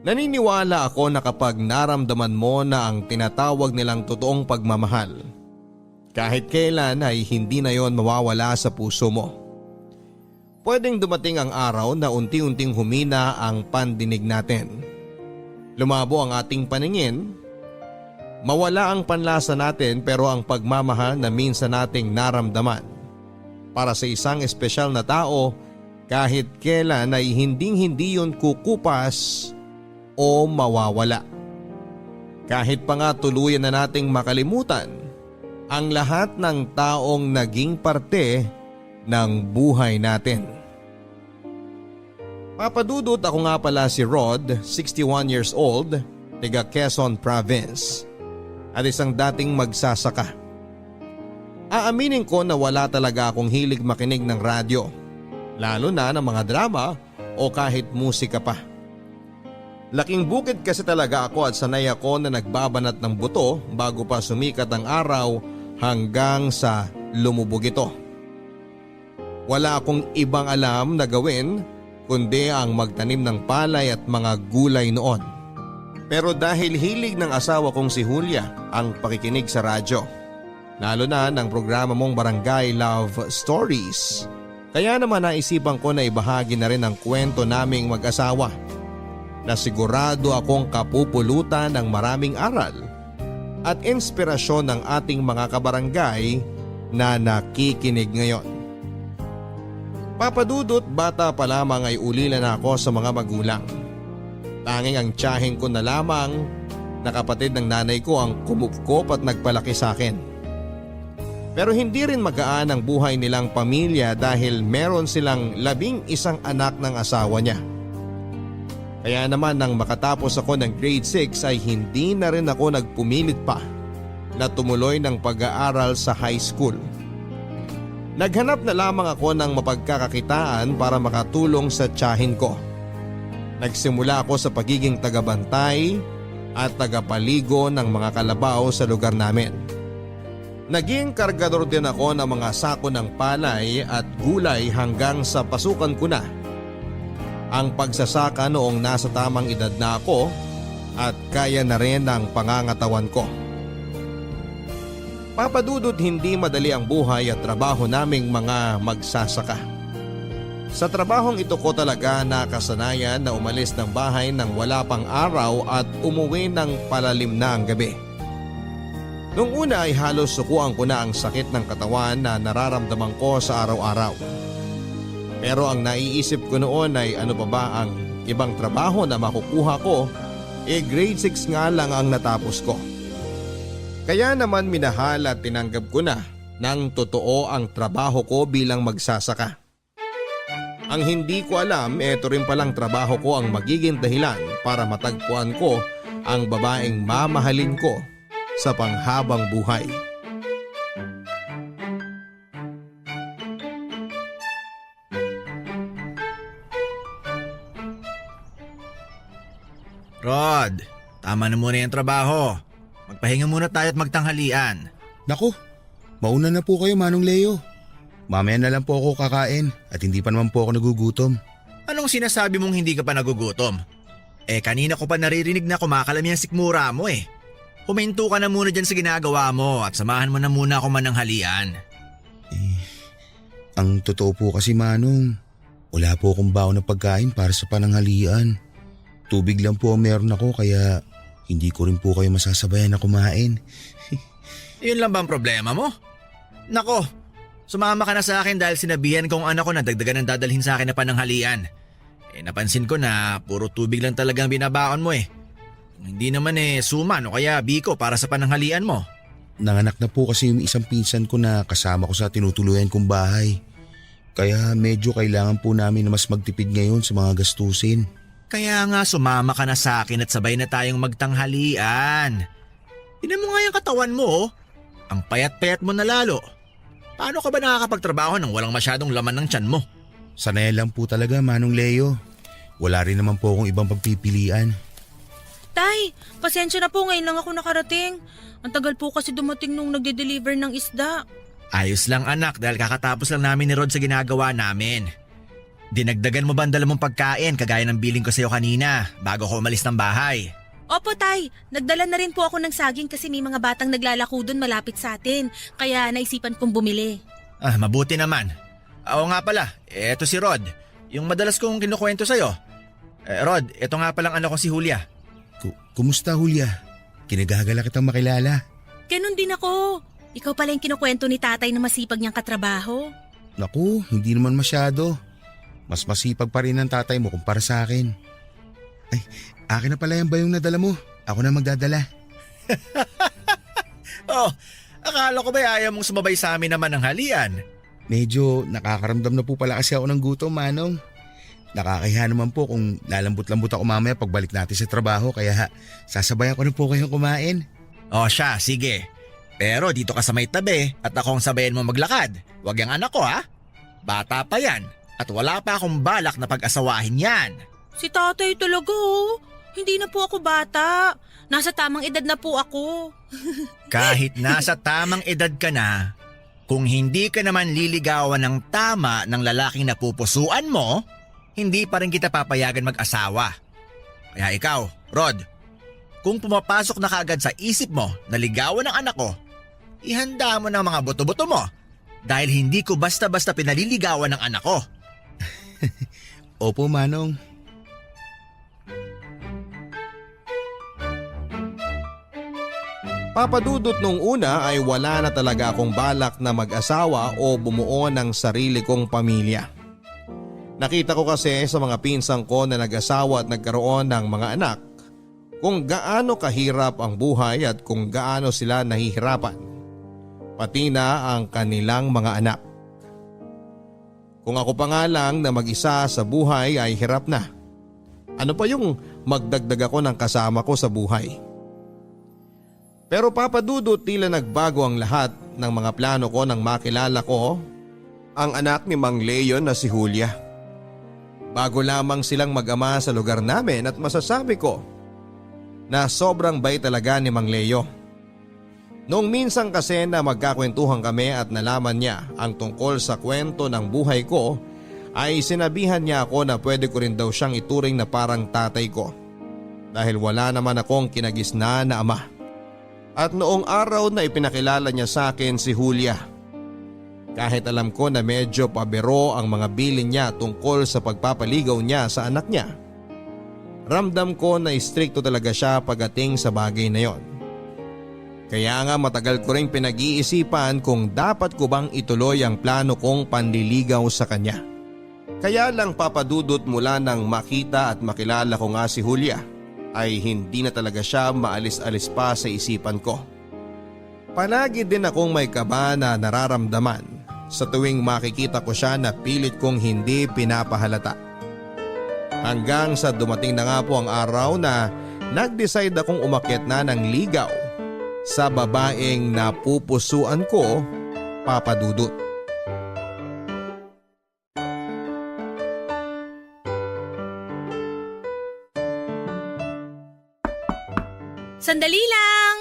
Naniniwala ako na kapag naramdaman mo na ang tinatawag nilang totoong pagmamahal, kahit kailan ay hindi na yon mawawala sa puso mo. Pwedeng dumating ang araw na unti-unting humina ang pandinig natin. Lumabo ang ating paningin, mawala ang panlasa natin pero ang pagmamahal na minsan nating naramdaman para sa isang espesyal na tao kahit kailan ay hindi yun kukupas o mawawala. Kahit pa nga tuluyan na nating makalimutan ang lahat ng taong naging parte ng buhay natin. Papadudot, ako nga pala si Rod, 61 years old, taga Quezon Province at isang dating magsasaka. Aaminin ko na wala talaga akong hilig makinig ng radyo, lalo na ng mga drama o kahit musika pa. Laking bukid kasi talaga ako at sanay ako na nagbabanat ng buto bago pa sumikat ang araw hanggang sa lumubog ito. Wala akong ibang alam na gawin kundi ang magtanim ng palay at mga gulay noon. Pero dahil hilig ng asawa kong si Julia ang pakikinig sa radyo, lalo na ng programa mong Barangay Love Stories, kaya naman naisipan ko na ibahagi na rin ang kwento naming mag-asawa na sigurado akong kapupulutan ng maraming aral at inspirasyon ng ating mga kabarangay na nakikinig ngayon. Papadudot, bata pa lamang ay ulila na ako sa mga magulang. Tanging ang tiyahin ko na lamang na kapatid ng nanay ko ang kumupkop at nagpalaki sa akin. Pero hindi rin magaan ang buhay nilang pamilya dahil meron silang 11 anak ng asawa niya. Kaya naman nang makatapos ako ng grade 6 ay hindi na rin ako nagpumilit pa na tumuloy ng pag-aaral sa high school. Naghanap na lamang ako ng mapagkakakitaan para makatulong sa tiyahin ko. Nagsimula ako sa pagiging tagabantay at tagapaligo ng mga kalabaw sa lugar namin. Naging kargador din ako ng mga sako ng palay at gulay hanggang sa pasukan ko na ang pagsasaka noong nasa tamang edad na ako at kaya na rin ang pangangatawan ko. Papadudot, hindi madali ang buhay at trabaho naming mga magsasaka. Sa trabahong ito ko talaga nakasanayan na umalis ng bahay nang wala pang araw at umuwi ng palalim na ang gabi. Noong una ay halos sukuan ko na ang sakit ng katawan na nararamdaman ko sa araw-araw. Pero ang naiisip ko noon ay ano pa ba ang ibang trabaho na makukuha ko, grade 6 nga lang ang natapos ko. Kaya naman minahal at tinanggap ko na ng totoo ang trabaho ko bilang magsasaka. Ang hindi ko alam, eto rin palang trabaho ko ang magiging dahilan para matagpuan ko ang babaeng mamahalin ko sa panghabang buhay. Rod, tama na muna yung trabaho. Magpahinga muna tayo at magtanghalian. Naku, mauna na po kayo Manong Leo. Mamaya na lang po ako kakain at hindi pa naman po ako nagugutom. Anong sinasabi mong hindi ka pa nagugutom? Kanina ko pa naririnig na kumakalam yung sikmura mo eh. Huminto ka na muna dyan sa ginagawa mo at samahan mo na muna ako mananghalian. Ang totoo po kasi Manong, wala po akong baon na pagkain para sa pananghalian. Tubig lang po ang meron ako kaya hindi ko rin po kayo masasabayan na kumain. Yun lang ba ang problema mo? Nako, sumama ka na sa akin dahil sinabihan kong anak ko na dagdagan ang dadalhin sa akin na pananghalian. Napansin ko na puro tubig lang talagang binabaon mo eh. Hindi naman suman o kaya biko para sa pananghalian mo. Nanganak na po kasi yung isang pinsan ko na kasama ko sa tinutuluyan kong bahay. Kaya medyo kailangan po namin na mas magtipid ngayon sa mga gastusin. Kaya nga sumama ka na sa akin at sabay na tayong magtanghalian. Tingnan mo nga yung katawan mo oh. Ang payat-payat mo na lalo. Paano ka ba nakakapagtrabaho nang walang masyadong laman ng tiyan mo? Sanay lang po talaga Manong Leo. Wala rin naman po akong ibang pagpipilian. Tay, pasensya na po, ngayon lang ako nakarating. Ang tagal po kasi dumating nung nagde-deliver ng isda. Ayos lang anak dahil kakatapos lang namin ni Rod sa ginagawa namin. Dinagdagan mo ba ang dala mong pagkain kagaya ng biling ko sa'yo kanina bago ko umalis ng bahay? Opo tay, nagdala na rin po ako ng saging kasi may mga batang naglalako doon malapit sa atin. Kaya naisipan kong bumili. Mabuti naman. Oo nga pala, eto si Rod. Yung madalas kong kinukwento sa'yo. Rod, eto nga palang anak ko si Julia. Kumusta Julia? Kinagagala kitang makilala. Ganun din ako. Ikaw pala yung kinukwento ni tatay na masipag niyang katrabaho. Naku, hindi naman masyado. Mas masipag pa rin ang tatay mo kumpara sa akin. Ay, akin na pala yung bayong nadala mo. Ako na magdadala. Akala ko ba ayaw mong sumabay sa amin naman ng halian? Medyo nakakaramdam na po pala kasi ako ng gutom, Manong. Nakakahiya naman po kung lalambot-lambot ako mamaya pagbalik natin sa trabaho kaya sasabayan ko na po kayong kumain. Siya, sige. Pero dito ka sa may tabi at ako ang sabayan mo maglakad. Huwag yung anak ko ha. Bata pa yan at wala pa akong balak na pag-asawahin yan. Si tatay talaga oh. Hindi na po ako bata. Nasa tamang edad na po ako. Kahit nasa tamang edad ka na, kung hindi ka naman liligawan ng tama ng lalaking napupusuan mo, hindi pa rin kita papayagan mag-asawa. Kaya ikaw, Rod, kung pumapasok na kaagad sa isip mo na ligawan ng anak ko, ihanda mo ng mga buto-buto mo dahil hindi ko basta-basta pinaliligawan ng anak ko. Opo, Manong. Papadudot nung una ay wala na talaga akong balak na mag-asawa o bumuo ng sarili kong pamilya. Nakita ko kasi sa mga pinsang ko na nag-asawa at nagkaroon ng mga anak kung gaano kahirap ang buhay at kung gaano sila nahihirapan. Pati na ang kanilang mga anak. Kung ako pa nga lang na mag-isa sa buhay ay hirap na. Ano pa yung magdagdag ako ng kasama ko sa buhay? Pero papadudot tila nagbago ang lahat ng mga plano ko nang makilala ko ang anak ni Mang Leon na si Julia. Bago lamang silang mag-ama sa lugar namin at masasabi ko na sobrang bait talaga ni Mang Leo. Noong minsan kasi na magkakwentuhan kami at nalaman niya ang tungkol sa kwento ng buhay ko ay sinabihan niya ako na pwede ko rin daw siyang ituring na parang tatay ko dahil wala naman akong kinagisna na ama. At noong araw na ipinakilala niya sa akin si Julia, kahit alam ko na medyo pabiro ang mga bilin niya tungkol sa pagpapaligaw niya sa anak niya, ramdam ko na istrikto talaga siya pagdating sa bagay na yon. Kaya nga matagal ko ring pinag-iisipan kung dapat ko bang ituloy ang plano kong panliligaw sa kanya. Kaya lang papadudot mula nang makita at makilala ko nga si Julia ay hindi na talaga siya maalis-alis pa sa isipan ko. Palagi din akong may kaba na nararamdaman sa tuwing makikita ko siya na pilit kong hindi pinapahalata. Hanggang sa dumating na nga po ang araw na nag-decide akong umakyat na ng ligaw sa babaeng napupusuan ko, papadudot. Sandali lang!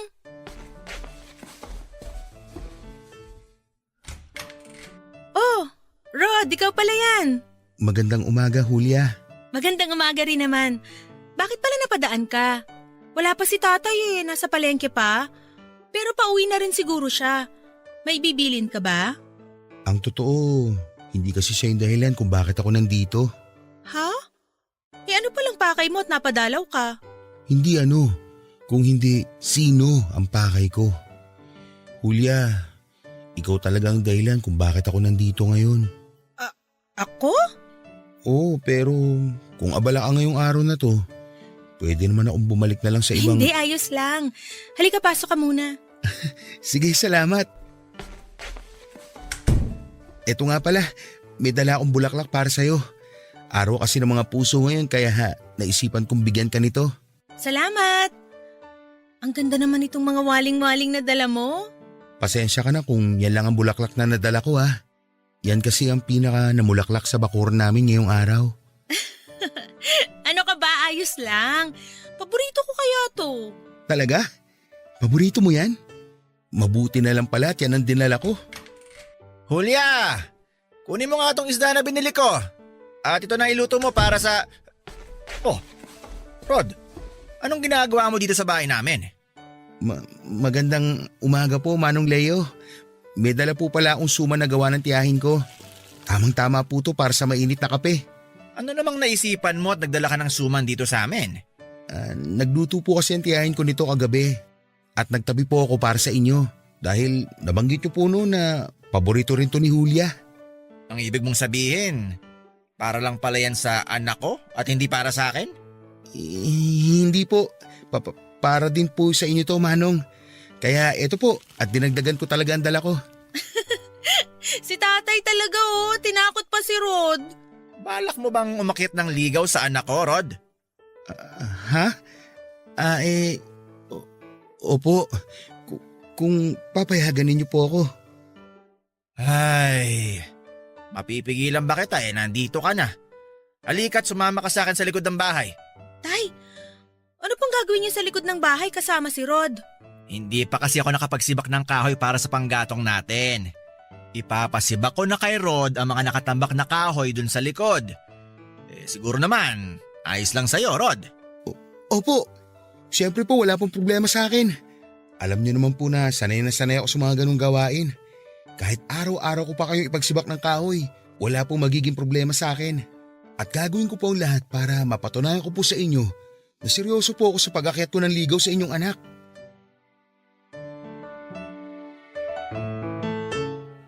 Oh, Rod, ikaw pala yan. Magandang umaga, Julia. Magandang umaga rin naman. Bakit pala napadaan ka? Wala pa si tatay nasa palengke pa. Pero pauwi na rin siguro siya. May bibilin ka ba? Ang totoo, hindi kasi siya yung dahilan kung bakit ako nandito. Ha? Ano palang pakay mo at napadalaw ka? Hindi kung hindi sino ang pakay ko. Julia, ikaw talaga ang dahilan kung bakit ako nandito ngayon. Ako? Oo, pero kung abala ka ngayong araw na to, pwede naman akong bumalik na lang sa ibang… Hindi, ayos lang. Halika, pasok ka muna. Sige, salamat. Eto nga pala, may dala akong bulaklak para sa'yo. Araw kasi ng mga puso ngayon kaya naisipan kong bigyan ka nito. Salamat. Ang ganda naman itong mga waling-waling na dala mo. Pasensya ka na kung yan lang ang bulaklak na nadala ko ha. Yan kasi ang pinaka namulaklak sa bakuran namin ngayong araw. Ano ka ba? Ayos lang. Paborito ko kaya to. Talaga? Paborito mo yan? Mabuti na lang pala at yan ang dinala ko. Julia! Kunin mo nga tong isda na binili ko. At ito na iluto mo para sa… Oh, Rod, anong ginagawa mo dito sa bahay namin? Magandang umaga po, Manong Leo. May dala po pala akong suman na gawa ng tiyahin ko. Tamang-tama po to para sa mainit na kape. Ano namang naisipan mo at nagdala ka ng suman dito sa amin? Nagluto po kasi ang tiyahin ko nito kagabi. At nagtabi po ako para sa inyo. Dahil nabanggit niyo po noon na paborito rin to ni Julia. Ang ibig mong sabihin, para lang pala yan sa anak ko at hindi para sa akin? Hindi po. Para din po sa inyo to, Manong. Kaya eto po, at dinagdagan ko talaga ang dala ko. Si tatay talaga tinakot pa si Rod. Balak mo bang umakyat ng ligaw sa anak ko, Rod? Ha? Opo. Kung papayagan ninyo po ako. Ay, mapipigilan ba kita nandito ka na. Halika't sumama ka sa akin sa likod ng bahay. Tay, ano pang gagawin niyo sa likod ng bahay kasama si Rod? Hindi pa kasi ako nakapagsibak ng kahoy para sa panggatong natin. Ipapasibak ko na kay Rod ang mga nakatambak na kahoy dun sa likod. Siguro naman, ayos lang sa'yo, Rod. Opo. Siyempre po wala pong problema sa akin. Alam niyo naman po na sanay ako sa mga ganong gawain. Kahit araw-araw ko pa kayo ipagsibak ng kahoy, wala pong magiging problema sa akin. At gagawin ko po ang lahat para mapatunayan ko po sa inyo na seryoso po ako sa pag-akyat ko ng ligaw sa inyong anak.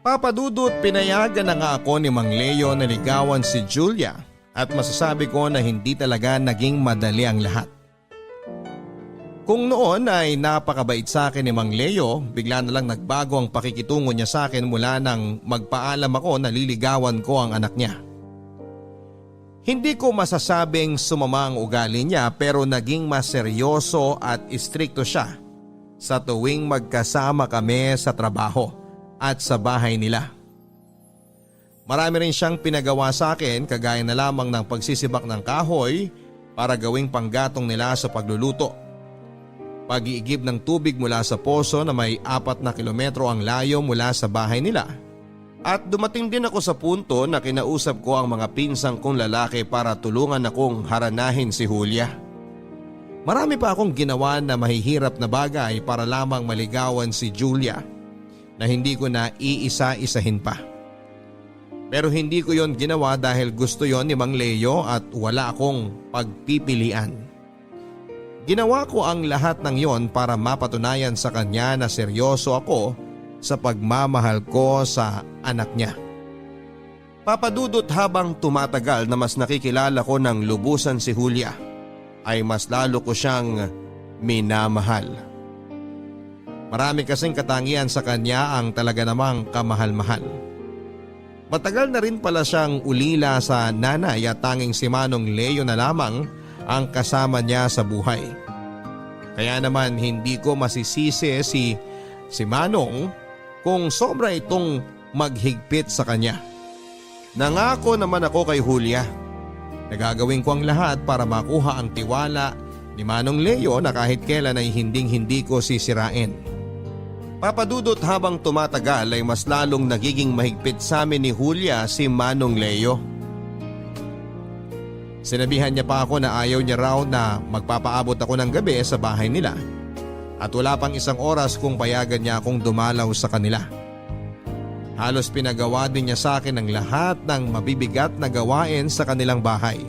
Papa Dudut, pinayagan na nga ako ni Mang Leo na ligawan si Julia at masasabi ko na hindi talaga naging madali ang lahat. Kung noon ay napakabait sa akin ni Mang Leo, bigla na lang nagbago ang pakikitungo niya sa akin mula nang magpaalam ako na liligawan ko ang anak niya. Hindi ko masasabing sumama ang ugali niya pero naging mas seryoso at istrikto siya sa tuwing magkasama kami sa trabaho at sa bahay nila. Marami rin siyang pinagawa sa akin kagaya na lamang ng pagsisibak ng kahoy para gawing panggatong nila sa pagluluto. Pag-iigib ng tubig mula sa poso na may 4 na kilometro ang layo mula sa bahay nila. At dumating din ako sa punto na kinausap ko ang mga pinsang kong lalaki para tulungan akong haranahin si Julia. Marami pa akong ginawa na mahihirap na bagay para lamang maligawan si Julia na hindi ko na iisa-isahin pa. Pero hindi ko yon ginawa dahil gusto yon ni Mang Leo at wala akong pagpipilian. Ginawa ko ang lahat ng yon para mapatunayan sa kanya na seryoso ako sa pagmamahal ko sa anak niya. Papadudot, habang tumatagal na mas nakikilala ko ng lubusan si Julia, ay mas lalo ko siyang minamahal. Marami kasing katangian sa kanya ang talaga namang kamahal-mahal. Matagal na rin pala siyang ulila sa nanay at tanging si Manong Leo na lamang ang kasama niya sa buhay. Kaya naman hindi ko masisisi si Manong kung sobra itong maghigpit sa kanya. Nangako naman ako kay Julia. Nagagawin ko ang lahat para makuha ang tiwala ni Manong Leo na kahit kailan ay hinding-hindi ko sisirain. Papadudot, habang tumatagal ay mas lalong nagiging mahigpit sa amin ni Julia si Manong Leo. Sinabihan niya pa ako na ayaw niya raw na magpapaabot ako ng gabi sa bahay nila at wala pang 1 oras kung payagan niya akong dumalaw sa kanila. Halos pinagawa din niya sa akin ang lahat ng mabibigat na gawain sa kanilang bahay.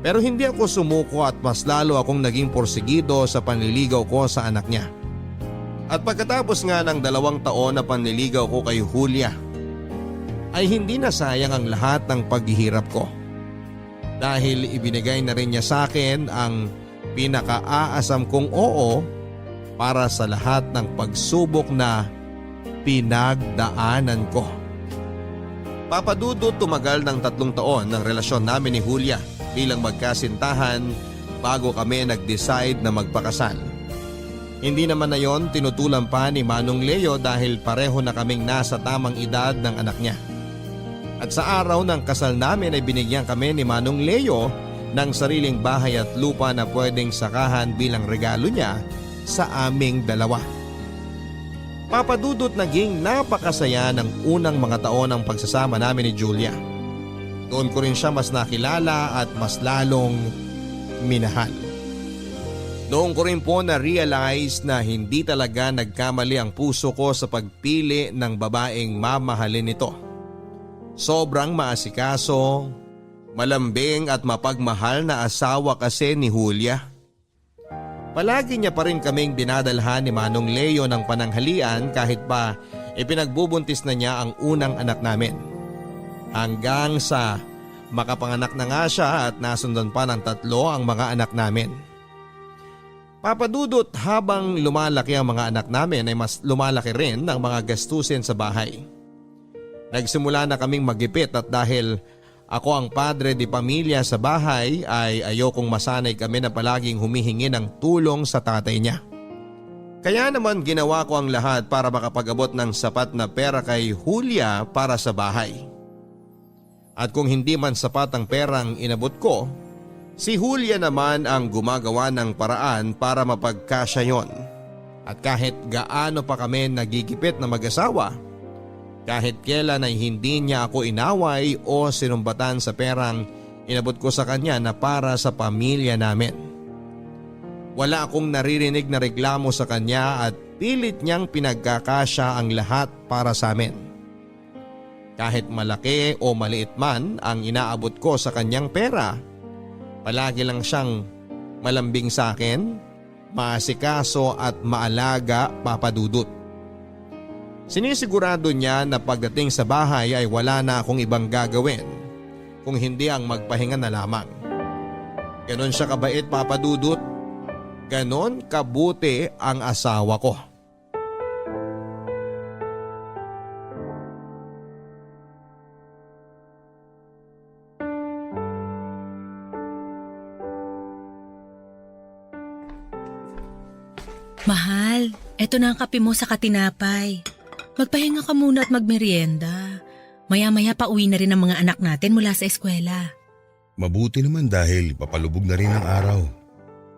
Pero hindi ako sumuko at mas lalo akong naging porsigido sa panliligaw ko sa anak niya. At pagkatapos nga ng 2 taon na panliligaw ko kay Julia, ay hindi na sayang ang lahat ng paghihirap ko. Dahil ibinigay na rin niya sa akin ang pinakaaasam kong oo para sa lahat ng pagsubok na pinagdaanan ko. Papadudot, tumagal ng 3 taon ng relasyon namin ni Julia bilang magkasintahan bago kami nag-decide na magpakasal. Hindi naman na yon tinutulan pa ni Manong Leo dahil pareho na kaming nasa tamang edad ng anak niya. At sa araw ng kasal namin ay binigyan kami ni Manong Leo ng sariling bahay at lupa na pwedeng sakahan bilang regalo niya sa aming dalawa. Papadudot, naging napakasaya ng unang mga taon ng pagsasama namin ni Julia. Doon ko rin siya mas nakilala at mas lalong minahal. Noon ko rin po na-realize na hindi talaga nagkamali ang puso ko sa pagpili ng babaeng mamahalin nito. Sobrang maasikaso, malambing at mapagmahal na asawa kasi ni Julia. Palagi niya pa rin kaming dinadalhan ni Manong Leo ng pananghalian kahit pa ipinagbubuntis na niya ang unang anak namin. Hanggang sa makapanganak na nga siya at nasundan pa ng 3 ang mga anak namin. Papadudot, habang lumalaki ang mga anak namin ay mas lumalaki rin ang mga gastusin sa bahay. Nagsimula na kaming magipit at dahil ako ang padre di pamilya sa bahay ay ayokong masanay kami na palaging humihingi ng tulong sa tatay niya. Kaya naman ginawa ko ang lahat para makapag-abot ng sapat na pera kay Julia para sa bahay. At kung hindi man sapat ang perang inabot ko, si Julia naman ang gumagawa ng paraan para mapagkasya yon. At kahit gaano pa kami nagigipit na mag-asawa, kahit kailan ay hindi niya ako inaway o sinumbatan sa perang inabot ko sa kanya na para sa pamilya namin. Wala akong naririnig na reklamo sa kanya at pilit niyang pinagkakasya ang lahat para sa amin. Kahit malaki o maliit man ang inaabot ko sa kanyang pera, palagi lang siyang malambing sa akin, maasikaso at maalaga, Papadudot. Sinisigurado niya na pagdating sa bahay ay wala na akong ibang gagawin kung hindi ang magpahinga na lamang. Ganon siya kabait, Papadudot. Ganon kabuti ang asawa ko. Mahal, eto na ang kape mo sa katinapay. Magpahinga ka muna at magmerienda. Maya-maya pa uwi na rin ang mga anak natin mula sa eskwela. Mabuti naman dahil papalubog na rin ang araw.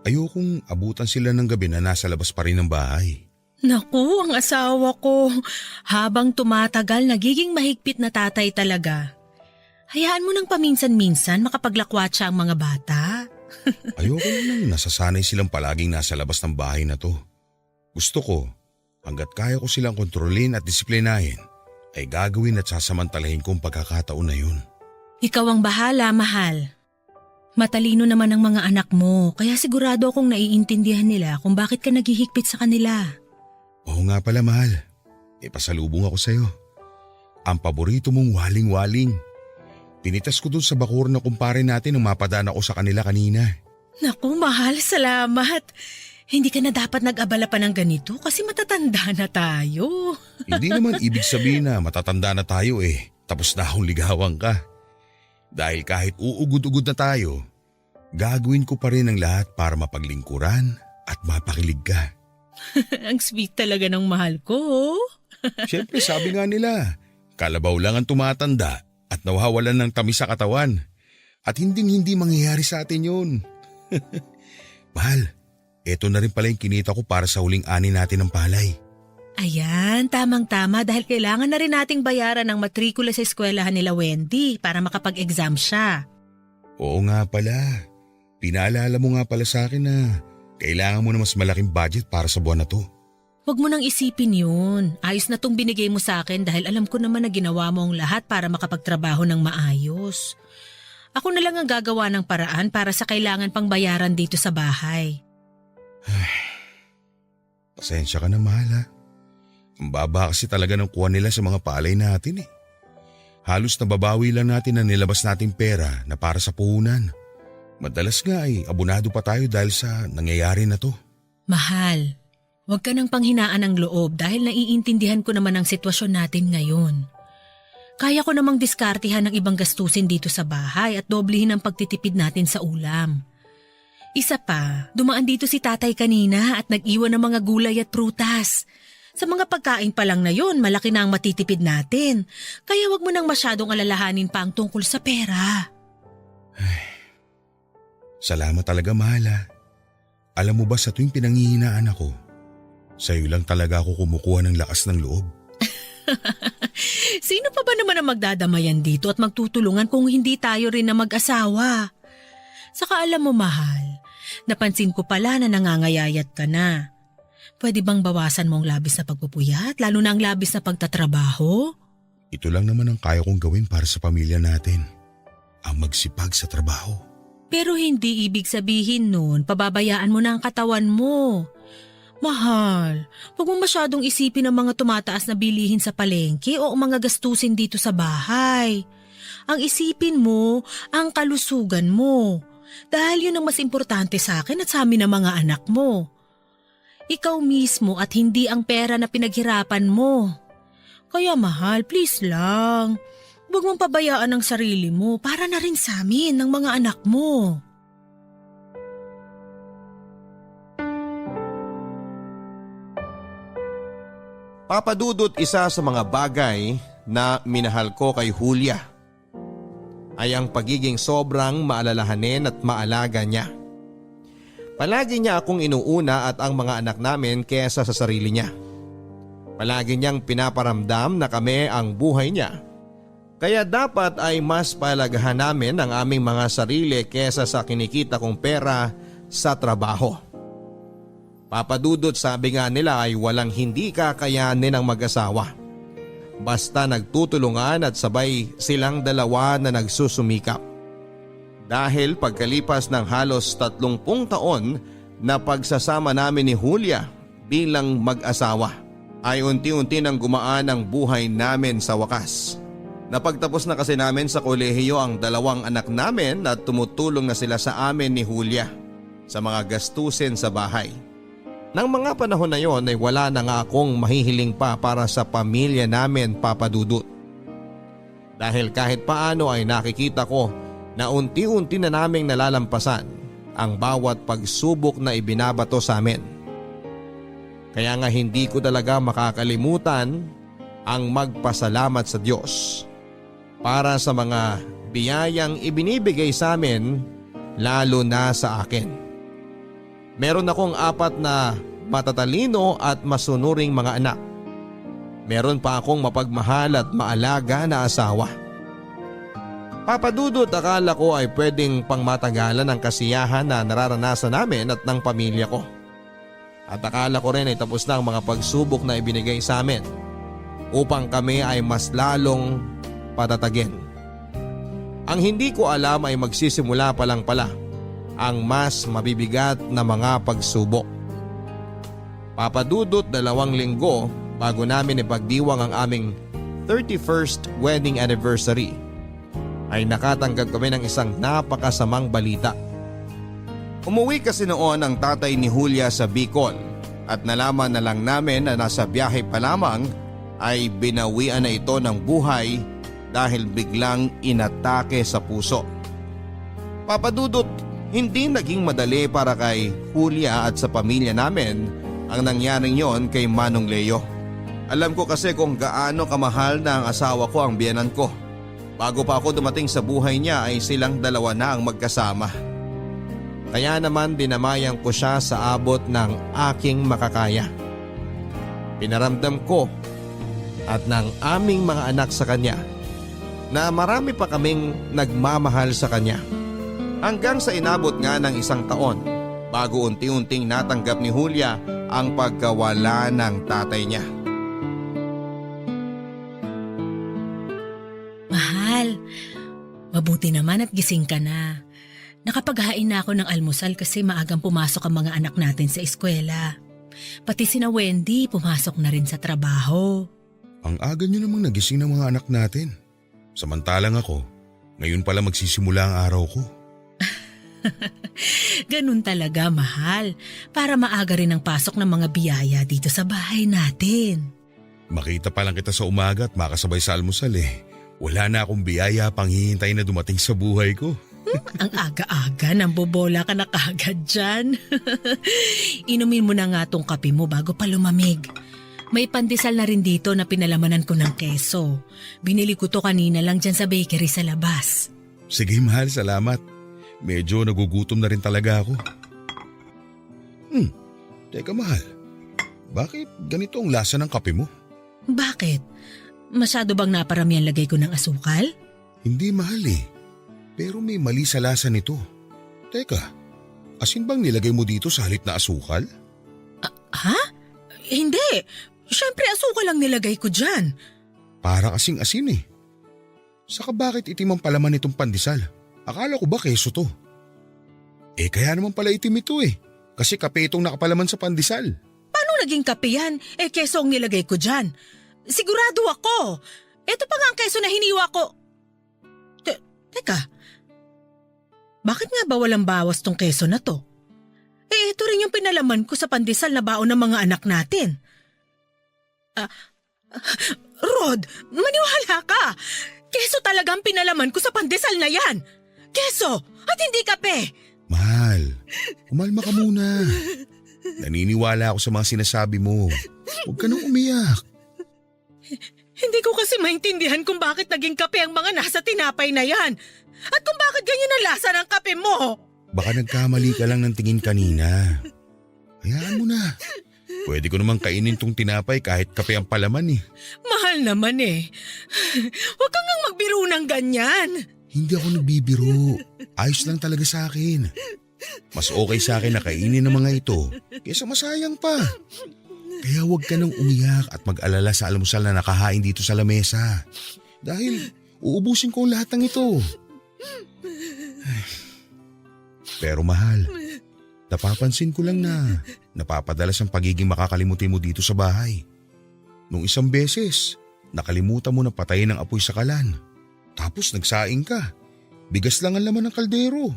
Ayokong abutan sila ng gabi na nasa labas pa rin ng bahay. Naku, ang asawa ko. Habang tumatagal, nagiging mahigpit na tatay talaga. Hayaan mo nang paminsan-minsan makapaglakwatsya ang mga bata. Ayoko lang nasasanay silang palaging nasa labas ng bahay na to. Gusto ko, hanggat kaya ko silang kontrolin at disiplinahin, ay gagawin at sasamantalahin kong pagkakataon na yun. Ikaw ang bahala, mahal. Matalino naman ang mga anak mo, kaya sigurado akong naiintindihan nila kung bakit ka naghihigpit sa kanila. Oo nga pala, mahal. May pasalubong ako sa'yo. Ang paborito mong waling-waling. Pinitas ko dun sa bakura na kumpare natin nung mapadaan ako sa kanila kanina. Naku, mahal, salamat. Hindi ka na dapat nag-abala pa ng ganito kasi matatanda na tayo. Hindi naman ibig sabihin na matatanda na tayo tapos na akong ligawan ka. Dahil kahit uugod-ugod na tayo, gagawin ko pa rin ang lahat para mapaglingkuran at mapakilig ka. Ang sweet talaga ng mahal ko. Siyempre sabi nga nila, kalabaw lang ang tumatanda at nawawalan ng tamis sa katawan. At hindi mangyayari sa atin yun. Mahal, eto na rin pala yung kinita ko para sa huling ani natin ng palay. Ayan, tamang-tama dahil kailangan na rin nating bayaran ng matrikula sa eskwelahan nila Wendy para makapag-exam siya. Oo nga pala. Pinaalala mo nga pala sa akin na kailangan mo na mas malaking budget para sa buwan na to. Huwag mo nang isipin yun. Ayos na tong binigay mo sa akin dahil alam ko naman na ginawa mo ang lahat para makapagtrabaho ng maayos. Ako na lang ang gagawa ng paraan para sa kailangan pang bayaran dito sa bahay. Pasensya ka na, mahal ha. Ang baba kasi talaga ng kuha nila sa mga palay natin Halos nababawi lang natin ang nilabas nating pera na para sa puhunan. Madalas nga ay abonado pa tayo dahil sa nangyayari na to. Mahal, huwag ka nang panghinaan ng loob dahil naiintindihan ko naman ang sitwasyon natin ngayon. Kaya ko namang diskartihan ng ibang gastusin dito sa bahay at doblehin ang pagtitipid natin sa ulam. Isa pa, dumaan dito si tatay kanina at nag-iwan ng mga gulay at prutas. Sa mga pagkain pa lang na yun, malaki na ang matitipid natin. Kaya wag mo nang masyadong alalahanin pa ang tungkol sa pera. Salamat talaga, mahal ha. Alam mo ba sa tuwing pinanghihinaan ako, sa'yo lang talaga ako kumukuha ng lakas ng loob. Sino pa ba naman ang magdadamayan dito at magtutulungan kung hindi tayo rin na mag-asawa? Saka alam mo, mahal, napansin ko pala na nangangayayat ka na. Pwede bang bawasan mo ang labis na pagpupuyat, lalo na ang labis na pagtatrabaho? Ito lang naman ang kaya kong gawin para sa pamilya natin. Ang magsipag sa trabaho. Pero hindi ibig sabihin nun, pababayaan mo na ang katawan mo. Mahal, huwag mo masyadong isipin ang mga tumataas na bilihin sa palengke o ang mga gastusin dito sa bahay. Ang isipin mo, ang kalusugan mo. Dahil yun ang mas importante sa akin at sa amin ng mga anak mo. Ikaw mismo at hindi ang pera na pinaghirapan mo. Kaya mahal, please lang. Huwag mong pabayaan ang sarili mo para na rin sa amin ng mga anak mo. Papadudot, isa sa mga bagay na minahal ko kay Julia ay ang pagiging sobrang maalalahanin at maalaga niya. Palagi niya akong inuuna at ang mga anak namin kesa sa sarili niya. Palagi niyang pinaparamdam na kami ang buhay niya. Kaya dapat ay mas palagahan namin ang aming mga sarili kesa sa kinikita kong pera sa trabaho. Papadudot, sabi nga nila ay walang hindi kakayanin ng mag-asawa. Basta nagtutulungan at sabay silang dalawa na nagsusumikap. Dahil pagkalipas ng halos 30 taon na pagsasama namin ni Julia bilang mag-asawa, ay unti-unti nang gumaan ang buhay namin sa wakas. Napagtapos na kasi namin sa kolehiyo ang 2 anak namin at tumutulong na sila sa amin ni Julia sa mga gastusin sa bahay. Nang mga panahon na yon ay wala na nga akong mahihiling pa para sa pamilya namin, Papadudot. Dahil kahit paano ay nakikita ko na unti-unti na naming nalalampasan ang bawat pagsubok na ibinabato sa amin. Kaya nga hindi ko talaga makakalimutan ang magpasalamat sa Diyos para sa mga biyayang ibinibigay sa amin, lalo na sa akin. Meron akong 4 na matatalino at masunuring mga anak. Meron pa akong mapagmahal at maalaga na asawa. Papadudot, akala ko ay pwedeng pangmatagalan ang kasiyahan na nararanasan namin at ng pamilya ko. At akala ko rin ay tapos na ang mga pagsubok na ibinigay sa amin upang kami ay mas lalong patatagin. Ang hindi ko alam ay magsisimula pa lang pala ang mas mabibigat na mga pagsubok. Papadudot, 2 linggo bago namin ipagdiwang ang aming 31st wedding anniversary ay nakatanggap kami ng isang napakasamang balita. Umuwi kasi noon ang tatay ni Julia sa Bicol at nalaman na lang namin na nasa biyahe pa lamang ay binawian na ito ng buhay dahil biglang inatake sa puso. Papadudot, hindi naging madali para kay Julia at sa pamilya namin ang nangyaring yon kay Manong Leo. Alam ko kasi kung gaano kamahal na ang asawa ko ang biyenan ko. Bago pa ako dumating sa buhay niya ay silang 2 na ang magkasama. Kaya naman dinamayan ko siya sa abot ng aking makakaya. Pinaramdam ko at ng aming mga anak sa kanya na marami pa kaming nagmamahal sa kanya. Hanggang sa inabot nga ng 1 taon bago unti-unting natanggap ni Julia ang pagkawala ng tatay niya. Mahal, mabuti naman at gising ka na. Nakapaghain na ako ng almusal kasi maagang pumasok ang mga anak natin sa eskwela. Pati sina Wendy pumasok na rin sa trabaho. Ang aga nyo namang nagising ng mga anak natin. Samantalang ako, ngayon pala magsisimula ang araw ko. Ganun talaga, mahal. Para maaga rin ang pasok ng mga biyaya dito sa bahay natin. Makita pa lang kita sa umaga at makasabay sa almusal eh. Wala na akong biyaya pang hihintay na dumating sa buhay ko. Ang aga-aga, nambobola ka na kagad dyan. Inumin mo na nga tong kape mo bago pa lumamig. May pandesal na rin dito na pinalamanan ko ng keso. Binili ko to kanina lang dyan sa bakery sa labas. Sige mahal, salamat. Medyo nagugutom na rin talaga ako. Teka mahal, bakit ganito ang lasa ng kape mo? Bakit? Masyado bang naparami ang lagay ko ng asukal? Hindi mahal eh. Pero may mali sa lasa nito. Teka, asin bang nilagay mo dito sa halip na asukal? Ha? Hindi. Siyempre asukal lang nilagay ko dyan. Para kasing asin eh. Saka bakit itim ang palaman nitong pandesal? Akala ko ba keso to? Kaya naman pala itim ito eh. Kasi kape itong nakapalaman sa pandesal. Paano naging kape yan? Keso ang nilagay ko dyan. Sigurado ako. Ito pa nga ang keso na hiniwa ko. Teka. Bakit nga ba walang bawas tong keso na to? Ito rin yung pinalaman ko sa pandesal na baon ng mga anak natin. Rod, maniwala ka. Keso talaga ang pinalaman ko sa pandesal na yan. Keso at hindi kape. Mahal, umalma ka muna. Naniniwala ako sa mga sinasabi mo. Huwag ka nang umiyak. Hindi ko kasi maintindihan kung bakit naging kape ang mga nasa tinapay na yan. At kung bakit ganyan ang lasa ng kape mo. Baka nagkamali ka lang ng tingin kanina. Hayaan mo na. Pwede ko naman kainin tong tinapay kahit kape ang palaman eh. Mahal naman eh. Huwag kang ngang magbiro ng ganyan. Hindi ako nagbibiro. Ayos lang talaga sa akin. Mas okay sa akin na kainin ng mga ito kaysa masayang pa. Kaya huwag ka nang umiyak at mag-alala sa almusal na nakahain dito sa lamesa. Dahil uubusin ko ang lahat ng ito. Pero mahal, napapansin ko lang na napapadalas ang pagiging makakalimutin mo dito sa bahay. Nung isang beses, nakalimutan mo na patayin ang apoy sa kalan. Tapos nagsaing ka. Bigas lang ang laman ng kaldero.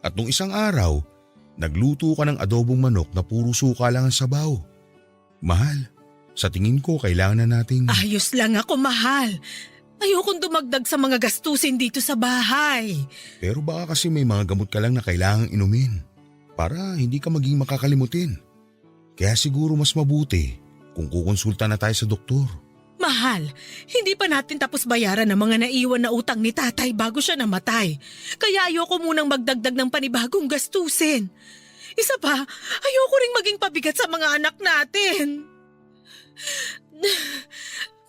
At nung isang araw, nagluto ka ng adobong manok na puro suka lang ang sabaw. Mahal, sa tingin ko kailangan na nating… Ayos lang ako, mahal. Ayokong dumagdag sa mga gastusin dito sa bahay. Pero baka kasi may mga gamot ka lang na kailangang inumin para hindi ka maging makakalimutin. Kaya siguro mas mabuti kung kukonsulta na tayo sa doktor. Mahal, hindi pa natin tapos bayaran ang mga naiwan na utang ni tatay bago siya namatay. Kaya ayoko munang magdagdag ng panibagong gastusin. Isa pa, ayoko ring maging pabigat sa mga anak natin.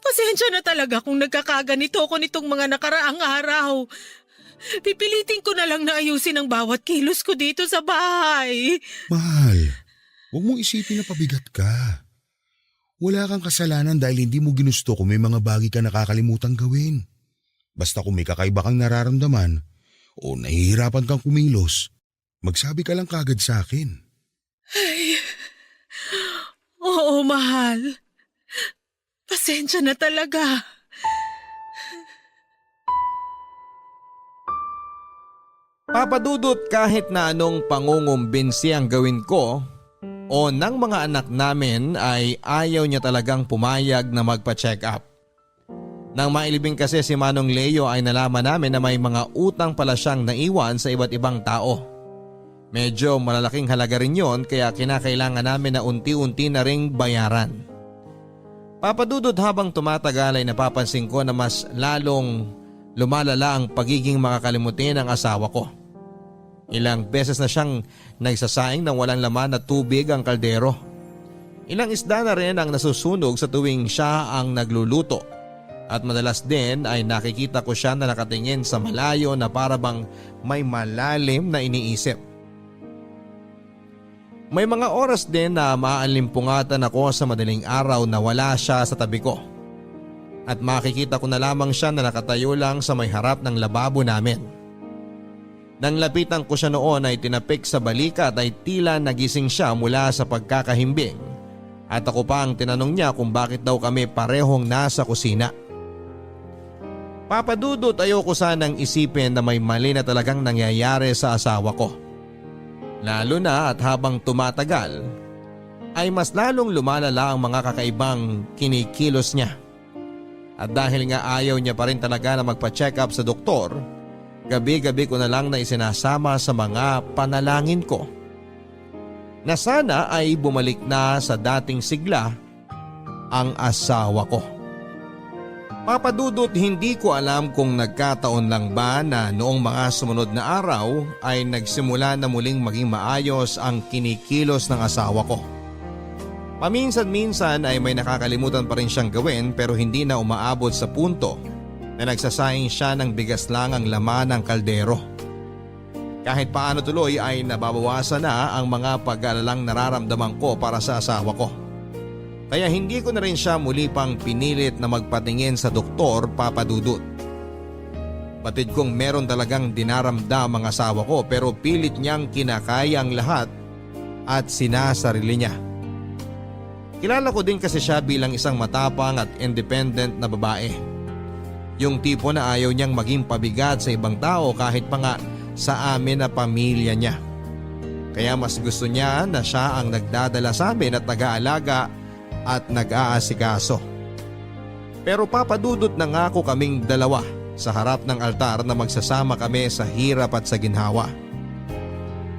Pasensya na talaga kung nagkakaganito ko nitong mga nakaraang araw. Pipilitin ko na lang na ayusin ang bawat kilos ko dito sa bahay. Mahal, huwag mong isipin na pabigat ka. Wala kang kasalanan dahil hindi mo ginusto kung may mga bagay ka nakakalimutang gawin. Basta kung may kakaiba kang nararamdaman o nahihirapan kang kumilos, magsabi ka lang kagad sa akin. Ay, oo, mahal. Pasensya na talaga. Papadudot kahit na anong pangungumbinsi ang gawin ko o ng mga anak namin ay ayaw niya talagang pumayag na magpa-check up. Nang mailibing kasi si Manong Leo ay nalaman namin na may mga utang pala siyang naiwan sa iba't ibang tao. Medyo malalaking halaga rin yon kaya kinakailangan namin na unti-unti na ring bayaran. Papadudot habang tumatagal ay napapansin ko na mas lalong lumalala ang pagiging makakalimutin ng asawa ko. Ilang beses na siyang nagsasaing ng walang laman na tubig ang kaldero. Ilang isda na rin ang nasusunog sa tuwing siya ang nagluluto. At madalas din ay nakikita ko siya na nakatingin sa malayo na parabang may malalim na iniisip. May mga oras din na maalimpungatan ako sa madaling araw na wala siya sa tabi ko. At makikita ko na lamang siya na nakatayo lang sa may harap ng lababo namin. Nang lapitan ko siya noon ay tinapik sa balikat ay tila nagising siya mula sa pagkakahimbing. At ako pa ang tinanong niya kung bakit daw kami parehong nasa kusina. Papadudot ayoko sanang isipin na may mali na talagang nangyayari sa asawa ko. Lalo na at habang tumatagal ay mas lalong lumalala ang mga kakaibang kinikilos niya. At dahil nga ayaw niya pa rin talaga na magpa-check up sa doktor, gabi-gabi ko na lang na isinasama sa mga panalangin ko na sana ay bumalik na sa dating sigla ang asawa ko. Papadudot hindi ko alam kung nagkataon lang ba na noong mga sumunod na araw ay nagsimula na muling maging maayos ang kinikilos ng asawa ko. Paminsan-minsan ay may nakakalimutan pa rin siyang gawin pero hindi na umaabot sa punto na nagsasayang siya ng bigas lang ang laman ng kaldero. Kahit paano tuloy ay nababawasan na ang mga pag-aalalang nararamdaman ko para sa asawa ko. Kaya hindi ko na rin siya muli pang pinilit na magpatingin sa doktor, Papa Dudut. Batid kong meron talagang dinaramdam ang asawa ko pero pilit niyang kinakaya ang lahat at sinasarili niya. Kilala ko din kasi siya bilang isang matapang at independent na babae. Yung tipo na ayaw niyang maging pabigat sa ibang tao kahit pa nga sa amin na pamilya niya. Kaya mas gusto niya na siya ang nagdadala sa amin at nag-aalaga at nag-aasikaso. Pero papadudot na nga ako kaming dalawa sa harap ng altar na magsasama kami sa hirap at sa ginhawa.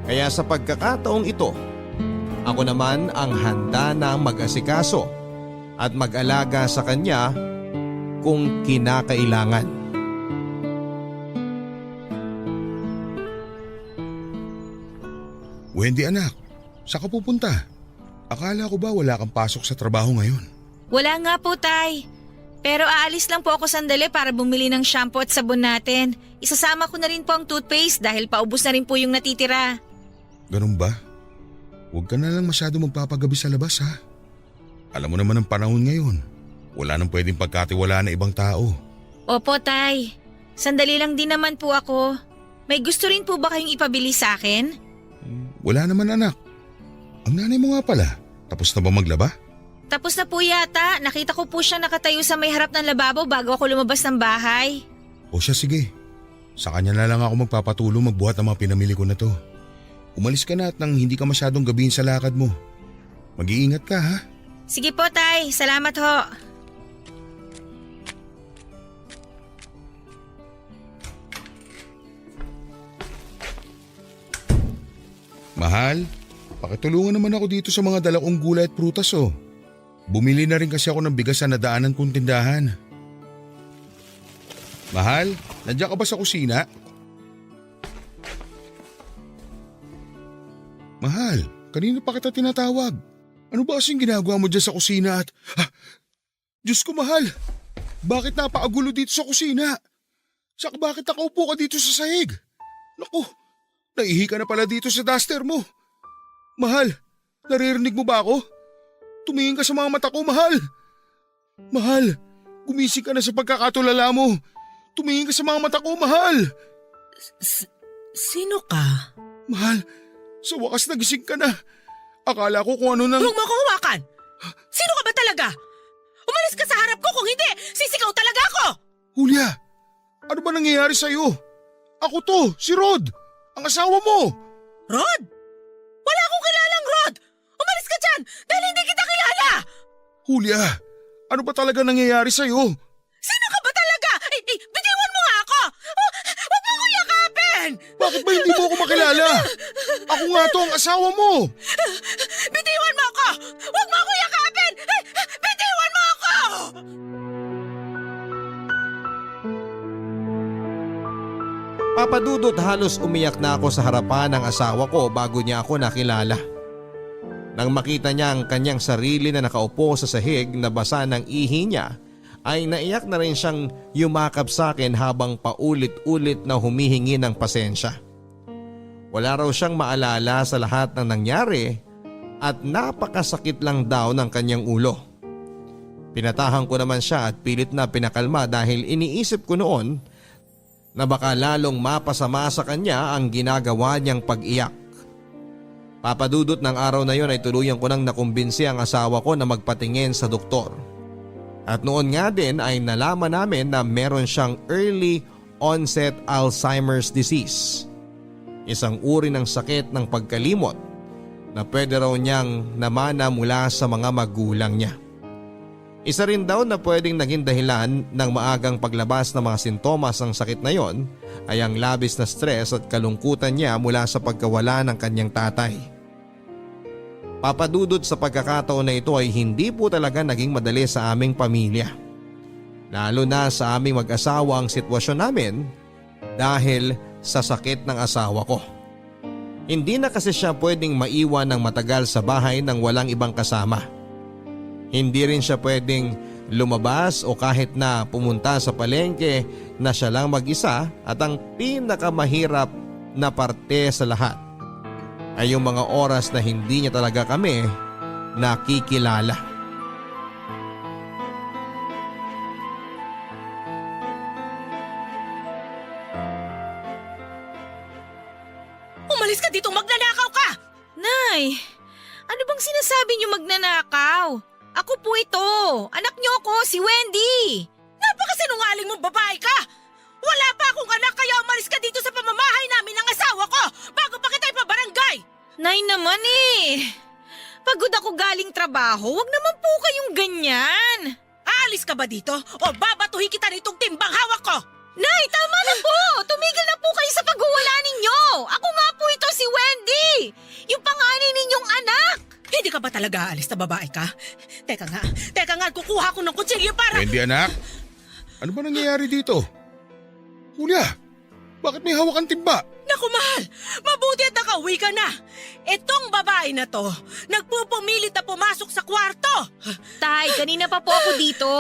Kaya sa pagkakataong ito, ako naman ang handa na mag-asikaso at mag-alaga sa kanya kung kinakailangan. Wendy anak, saan ka pupunta? Akala ko ba wala kang pasok sa trabaho ngayon? Wala nga po, Tay. Pero aalis lang po ako sandali para bumili ng shampoo at sabon natin. Isasama ko na rin po ang toothpaste dahil paubos na rin po yung natitira. Ganun ba? Huwag ka na lang masyado magpapagabi sa labas ha. Alam mo naman ang panahon ngayon. Wala nang pwedeng pagkatiwalaan na ibang tao. Opo, Tay. Sandali lang din naman po ako. May gusto rin po ba kayong ipabili sa akin? Wala naman anak. Ang nanay mo nga pala, tapos na ba maglaba? Tapos na po yata. Nakita ko po siya nakatayo sa may harap ng lababo bago ako lumabas ng bahay. O siya sige. Sa kanya na lang ako magpapatulong magbuhat ng mga pinamili ko na to. Umalis ka na at nang hindi ka masyadong gabihin sa lakad mo. Mag-iingat ka ha. Sige po, Tay. Salamat ho. Mahal, pakitulungan naman ako dito sa mga dala kong gulay at prutas oh. Bumili na rin kasi ako ng bigas sa nadaanan kong tindahan. Mahal, nandiyan ka ba sa kusina? Mahal, kanina pa kita tinatawag. Ano ba kasing ginagawa mo dyan sa kusina at… Diyos ko mahal, bakit napaagulo dito sa kusina? Saka bakit nakaupo ka dito sa sahig? Naku, naihi ka na pala dito sa duster mo. Mahal, naririnig mo ba ako? Tumingin ka sa mga mata ko, mahal. Mahal, gumising ka na sa pagkakatulala mo. Tumingin ka sa mga mata ko, mahal. Sino ka? Mahal, sa wakas nagising ka na. Akala ko kung ano nang… Huwag mo ako hawakan! Sino ka ba talaga? Umalis ka sa harap ko, kung hindi, sisigaw talaga ako! Julia, ano ba nangyayari sa'yo? Ako to, si Rod, ang asawa mo. Rod? Wala akong kilalang Rod! Umalis ka dyan dahil hindi kita kilala! Julia, ano ba talaga nangyayari sa'yo? Sino ka ba talaga? Bitiwan mo nga ako! Huwag mo ko yakapin! Bakit ba hindi mo ako makilala? Ako nga to ang asawa mo. Bitiwan mo ako! Huwag mo ako yakapin! Bitiwan mo ako! Papadudot halos umiyak na ako sa harapan ng asawa ko bago niya ako nakilala. Nang makita niya ang kanyang sarili na nakaupo sa sahig na basa ng ihi niya, ay naiyak na rin siyang yumakap sa akin habang paulit-ulit na humihingi ng pasensya. Wala raw siyang maalala sa lahat ng nangyari at napakasakit lang daw ng kanyang ulo. Pinatahan ko naman siya at pilit na pinakalma dahil iniisip ko noon na baka lalong mapasama sa kanya ang ginagawa niyang pag-iyak. Papadudot ng araw na yon ay tuluyan ko nang nakumbinsi ang asawa ko na magpatingin sa doktor. At noon nga din ay nalaman namin na meron siyang early onset Alzheimer's disease. Isang uri ng sakit ng pagkalimot na pwede raw niyang namana mula sa mga magulang niya. Isa rin daw na pwedeng naging dahilan ng maagang paglabas ng mga sintomas ng sakit na yon ay ang labis na stress at kalungkutan niya mula sa pagkawala ng kanyang tatay. Papadudot sa pagkakataon na ito ay hindi po talaga naging madali sa aming pamilya. Lalo na sa aming mag-asawa ang sitwasyon namin dahil sa sakit ng asawa ko. Hindi na kasi siya pwedeng maiwan ng matagal sa bahay nang walang ibang kasama. Hindi rin siya pwedeng lumabas o kahit na pumunta sa palengke na siya lang mag-isa, at ang pinakamahirap na parte sa lahat ay yung mga oras na hindi niya talaga kami nakikilala. Umalis ka dito, magnanakaw ka! Nay, ano bang sinasabi niyo magnanakaw? Ako po ito. Anak niyo ako, si Wendy. Napakasinungaling mong babae ka! Wala pa akong anak kaya umalis ka dito sa pamamahay namin ng asawa ko bago pa kita ipabarangay! Nay naman eh. Pagod ako galing trabaho, wag naman po kayong ganyan. Aalis ka ba dito o babatuhin kita nitong timbang hawak ko? Nay, tama na po! Tumigil na po kayo sa paghuwala ninyo! Ako nga po ito, si Wendy! Yung panganay ninyong anak! Hindi ka ba talaga aalis na babae ka? Teka nga, kukuha ko ng kutsilyo para… Wendy anak, ano ba nangyayari dito? Julia, bakit may hawak ang timba? Naku mahal, mabuti at nakauwi ka na. Itong babae na to, nagpupumilit na pumasok sa kwarto. Tay, kanina pa po ako dito.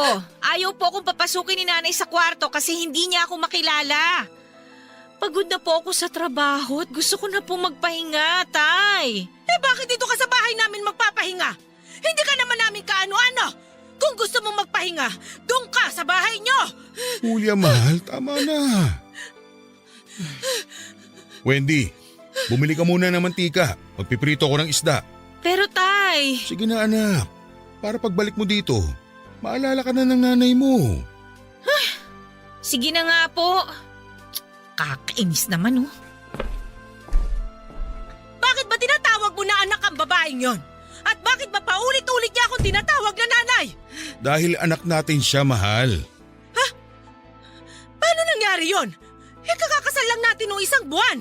Ayaw po akong papasukin ni nanay sa kwarto kasi hindi niya ako makilala. Pagod na po ako sa trabaho at gusto ko na po magpahinga, Tay. Bakit dito ka sa bahay namin magpapahinga? Hindi ka naman namin kaano-ano. Kung gusto mong magpahinga, doon ka sa bahay nyo. Julia mahal, tama na. Wendy, bumili ka muna ng mantika. Magpiprito ko ng isda. Pero Tay… Sige na anak, para pagbalik mo dito, maalala ka na ng nanay mo. Sige na nga po. Kakainis naman oh. Bakit ba tinatawag mo na anak ang babaeng yon? At bakit ba paulit-ulit niya akong tinatawag na nanay? Dahil anak natin siya, mahal. Paano nangyari yon? Kakakasal lang natin noong isang buwan.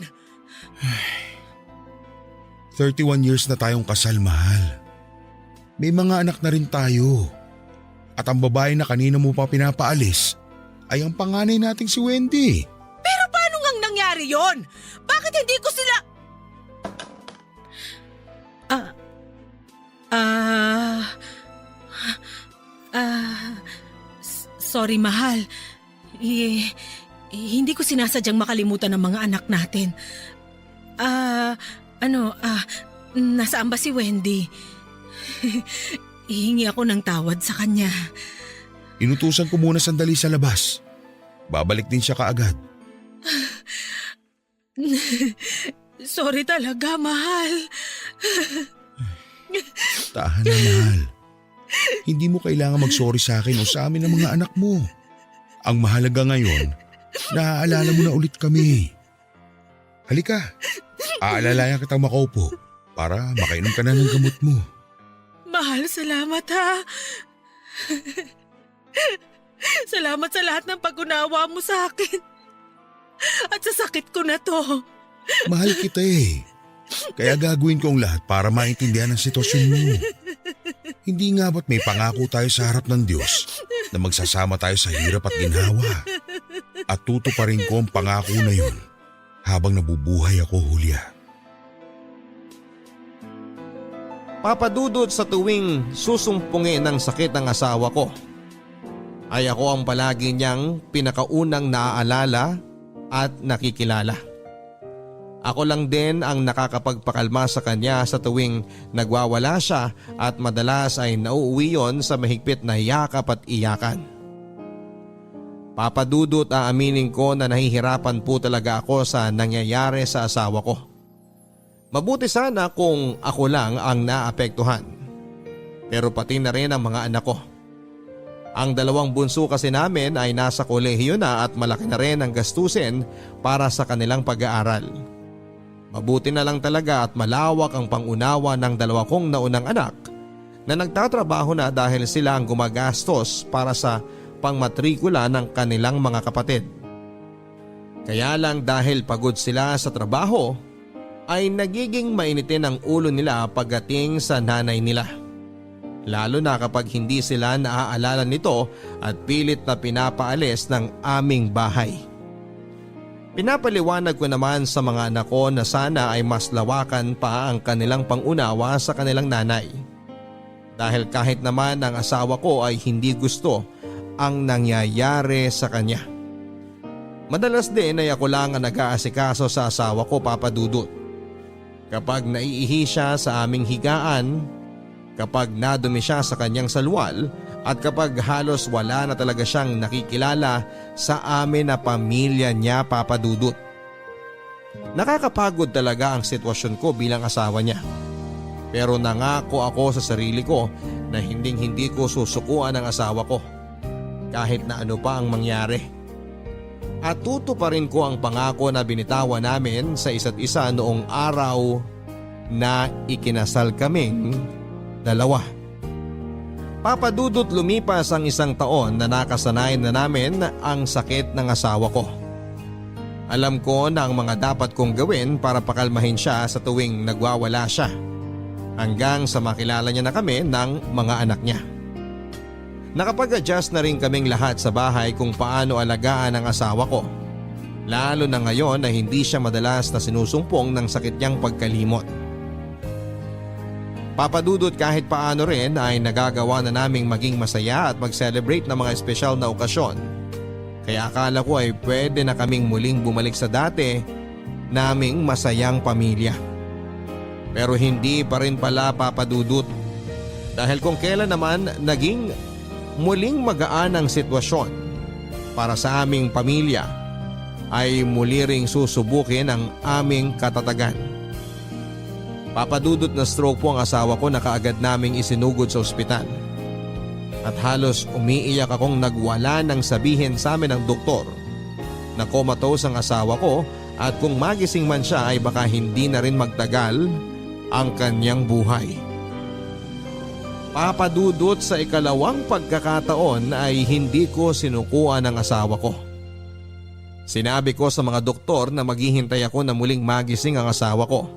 31 years na tayong kasal, mahal. May mga anak na rin tayo. At ang babae na kanina mo pa pinapaalis ay ang panganay nating si Wendy. Pero paano ngang nangyari yon? Bakit hindi ko sila… Sorry mahal. Hindi ko sinasadyang makalimutan ng mga anak natin. Nasaan ba si Wendy? Hihingi ako ng tawad sa kanya. Inutusan ko muna sandali sa labas. Babalik din siya kaagad. Sorry talaga, mahal. Tahan na, mahal. Hindi mo kailangan mag-sorry sa akin o sa amin ng mga anak mo. Ang mahalaga ngayon, naaalala mo na ulit kami. Halika, aalalayan kitang makaupo para makainom ka na ng gamot mo. Mahal, salamat ha. Salamat sa lahat ng pag-unawa mo sa akin. At sa sakit ko na to. Mahal kita eh. Kaya gagawin ko ang lahat para maintindihan ang sitwasyon mo. Hindi nga ba't may pangako tayo sa harap ng Diyos na magsasama tayo sa hirap at ginhawa? At tutuparin ko ang pangako na yun habang nabubuhay ako, Julia. Papadudot sa tuwing susumpungin ng sakit ng asawa ko, ay ako ang palagi niyang pinakaunang naaalala at nakikilala. Ako lang din ang nakakapagpakalma sa kanya sa tuwing nagwawala siya at madalas ay nauuwi yon sa mahigpit na yakap at iyakan. Papadudot, aaminin ko na nahihirapan po talaga ako sa nangyayari sa asawa ko. Mabuti sana kung ako lang ang naapektuhan. Pero pati na rin ang mga anak ko. Ang dalawang bunso kasi namin ay nasa kolehiyo na at malaki na rin ang gastusin para sa kanilang pag-aaral. Mabuti na lang talaga at malawak ang pangunawa ng dalawa kong naunang anak na nagtatrabaho na dahil sila ang gumagastos para sa pangmatrikula ng kanilang mga kapatid. Kaya lang dahil pagod sila sa trabaho ay nagiging mainitin ang ulo nila pagdating sa nanay nila. Lalo na kapag hindi sila naaalala nito at pilit na pinapaalis ng aming bahay. Pinapaliwanag ko naman sa mga anak ko na sana ay mas lawakan pa ang kanilang pangunawa sa kanilang nanay. Dahil kahit naman ang asawa ko ay hindi gusto ang nangyayari sa kanya. Madalas din ay ako lang ang nag-aasikaso sa asawa ko, Papa Dudut. Kapag naiihi siya sa aming higaan, kapag nadumi siya sa kanyang salwal at kapag halos wala na talaga siyang nakikilala sa amin na pamilya niya, Papa Dudut. Nakakapagod talaga ang sitwasyon ko bilang asawa niya. Pero nangako ako sa sarili ko na hindi ko susukuan ang asawa ko kahit na ano pa ang mangyari. At tutuparin ko ang pangako na binitawan namin sa isa't isa noong araw na ikinasal kaming dalawa. Papa Dudut, lumipas ang 1 taon na nakasanayan na namin ang sakit ng asawa ko. Alam ko na ang mga dapat kong gawin para pakalmahin siya sa tuwing nagwawala siya. Hanggang sa makilala niya na kami ng mga anak niya. Nakapag-adjust na rin kaming lahat sa bahay kung paano alagaan ang asawa ko. Lalo na ngayon na hindi siya madalas na sinusumpong ng sakit niyang pagkalimot. Papa Dudut, kahit paano rin ay nagagawa na naming maging masaya at mag-celebrate ng mga espesyal na okasyon. Kaya akala ko ay pwede na kaming muling bumalik sa dati naming masayang pamilya. Pero hindi pa rin pala, Papa Dudut. Dahil kung kailan naman naging muling magaan ang sitwasyon para sa aming pamilya, ay muli ring susubukin ang aming katatagan. Papa Dudut, na stroke po ang asawa ko na kaagad naming isinugod sa ospital. At halos umiiyak akong nagwala nang sabihin sa amin ng doktor na comatose ang asawa ko at kung magising man siya ay baka hindi na rin magtagal ang kanyang buhay. Papa Dudut, sa ikalawang pagkakataon ay hindi ko sinukuan ang asawa ko. Sinabi ko sa mga doktor na maghihintay ako na muling magising ang asawa ko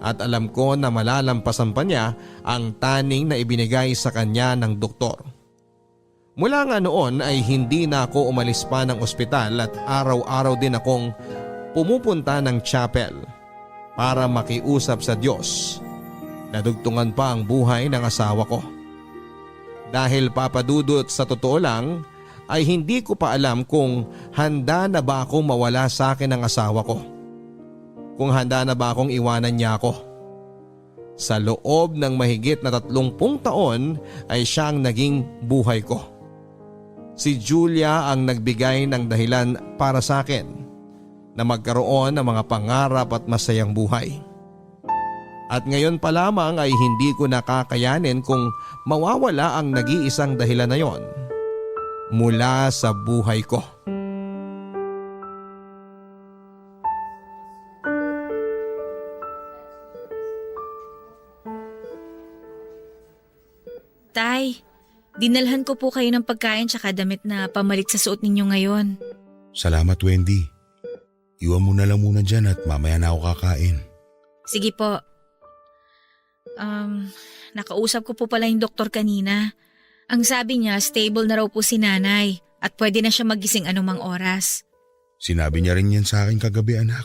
at alam ko na malalampasan pa niya ang taning na ibinigay sa kanya ng doktor. Mula nga noon ay hindi na ako umalis pa ng ospital at araw-araw din akong pumupunta ng chapel para makiusap sa Diyos. Nadugtungan pa ang buhay ng asawa ko. Dahil, Papa Dudut, sa totoo lang ay hindi ko pa alam kung handa na ba akong mawala sa akin ng asawa ko. Kung handa na ba akong iwanan niya ako. Sa loob ng mahigit na 30 taon ay siyang naging buhay ko. Si Julia ang nagbigay ng dahilan para sa akin na magkaroon ng mga pangarap at masayang buhay. At ngayon pa lamang ay hindi ko nakakayanin kung mawawala ang nag-iisang dahilan na yon mula sa buhay ko. Tay, dinalhan ko po kayo ng pagkain tsaka damit na pamalit sa suot ninyo ngayon. Salamat, Wendy. Iwan mo na lang muna dyan at mamaya na ako kakain. Sige po. Nakausap ko po pala yung doktor kanina. Ang sabi niya, stable na raw po si nanay at pwede na siya magising anumang oras. Sinabi niya rin yan sa akin kagabi, anak.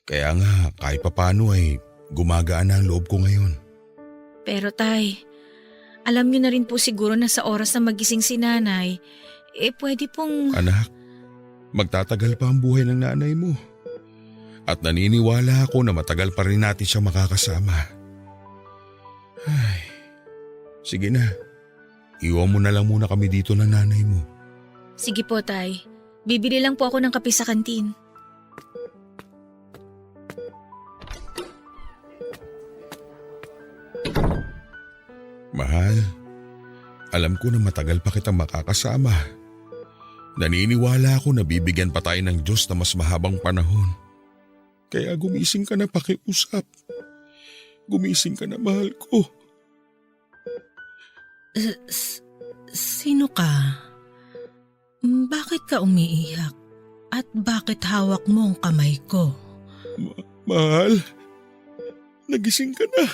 Kaya nga, kahit papano ay gumagaan na ang loob ko ngayon. Pero tay, alam niyo na rin po siguro na sa oras na magising si nanay, pwede pong… Anak, magtatagal pa ang buhay ng nanay mo. At naniniwala ako na matagal pa rin natin siya makakasama. Ay, sige na. Iwan mo na lang muna kami dito ng nanay mo. Sige po tay, bibili lang po ako ng kape sa kantin. Mahal, alam ko na matagal pa kitang makakasama. Naniniwala ako na bibigyan pa tayo ng Diyos na mas mahabang panahon. Kaya gumising ka na, pakiusap. Gumising ka na, mahal ko. Sino ka? Bakit ka umiiyak? At bakit hawak mo ang kamay ko? Mahal, nagising ka na.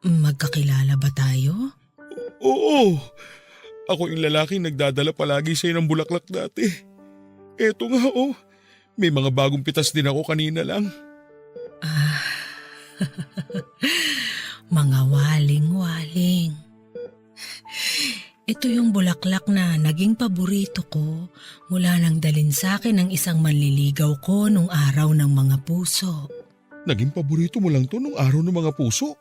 Magkakilala ba tayo? Oo, ako yung lalaking nagdadala palagi sa'yo ng bulaklak dati. Eto nga may mga bagong pitas din ako kanina lang. Mga waling-waling. Ito yung bulaklak na naging paborito ko mula nang dalin sa akin ng isang manliligaw ko nung araw ng mga puso. Naging paborito mo lang to nung araw ng mga puso.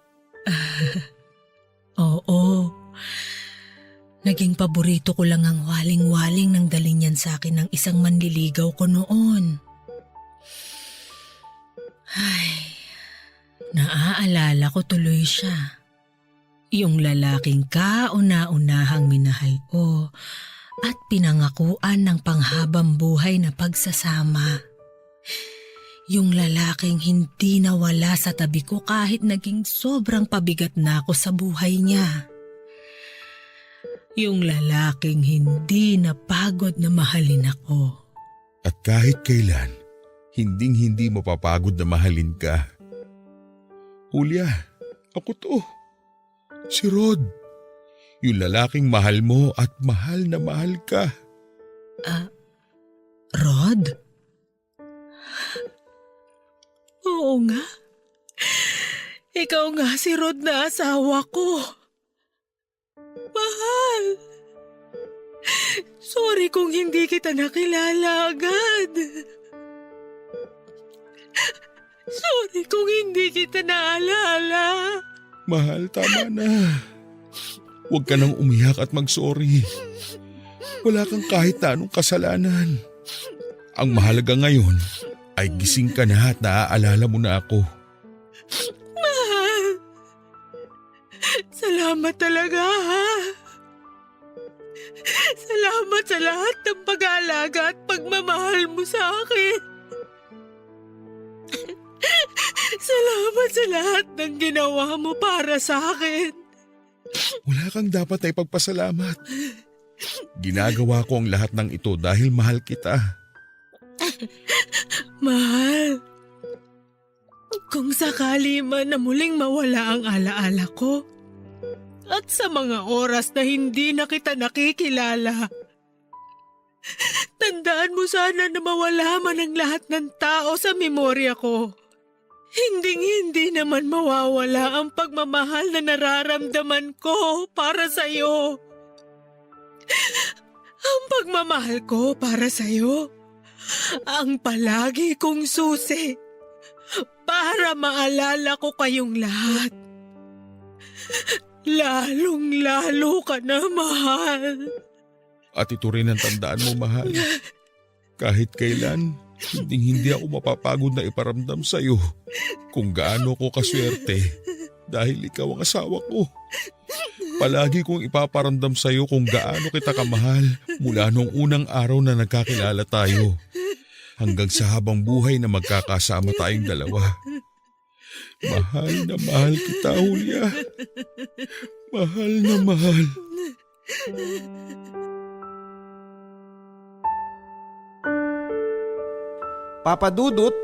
Oo. Naging paborito ko lang ang waling-waling nang dalin yan sa akin ng isang manliligaw ko noon. Ay, naaalala ko tuloy siya. Yung lalaking kauna-unahang minahal ko at pinangakuan ng panghabang buhay na pagsasama. Yung lalaking hindi nawala sa tabi ko kahit naging sobrang pabigat na ako sa buhay niya. Yung lalaking hindi napagod na mahalin ako. At kahit kailan, hinding-hindi mapapagod na mahalin ka. Julia, ako to. Si Rod. Yung lalaking mahal mo at mahal na mahal ka. Rod? Oo nga. Ikaw nga si Rod na asawa ko. Mahal. Sorry kung hindi kita nakilala agad. Sorry kung hindi kita naalala. Mahal, tama na. Huwag ka nang umiyak at mag-sorry. Wala kang kahit na anong kasalanan. Ang mahalaga ngayon ay gising ka na at naaalala mo na ako. Mahal. Salamat talaga, ha? Salamat sa lahat ng pag-aalaga at pagmamahal mo sa akin. Salamat sa lahat ng ginawa mo para sa akin. Wala kang dapat na ipagpasalamat. Ginagawa ko ang lahat ng ito dahil mahal kita. Mahal, kung sakali man na muling mawala ang alaala ko at sa mga oras na hindi na kita nakikilala, tandaan mo sana na mawala man ang lahat ng tao sa memorya ko. Hinding-hindi naman mawawala ang pagmamahal na nararamdaman ko para sa'yo. Ang pagmamahal ko para sa'yo, ang palagi kong susi para maalala ko kayong lahat. Lalong-lalo ka na, mahal. At ito rin ang tandaan mo, mahal. Kahit kailan, hindi ako mapapagod na iparamdam sa'yo kung gaano ko kaswerte dahil ikaw ang asawa ko. Palagi kong ipaparamdam sa'yo kung gaano kita kamahal mula nung unang araw na nagkakilala tayo hanggang sa habang buhay na magkakasama tayong dalawa. Mahal na mahal kita, Julia. Mahal na mahal. Papadudot,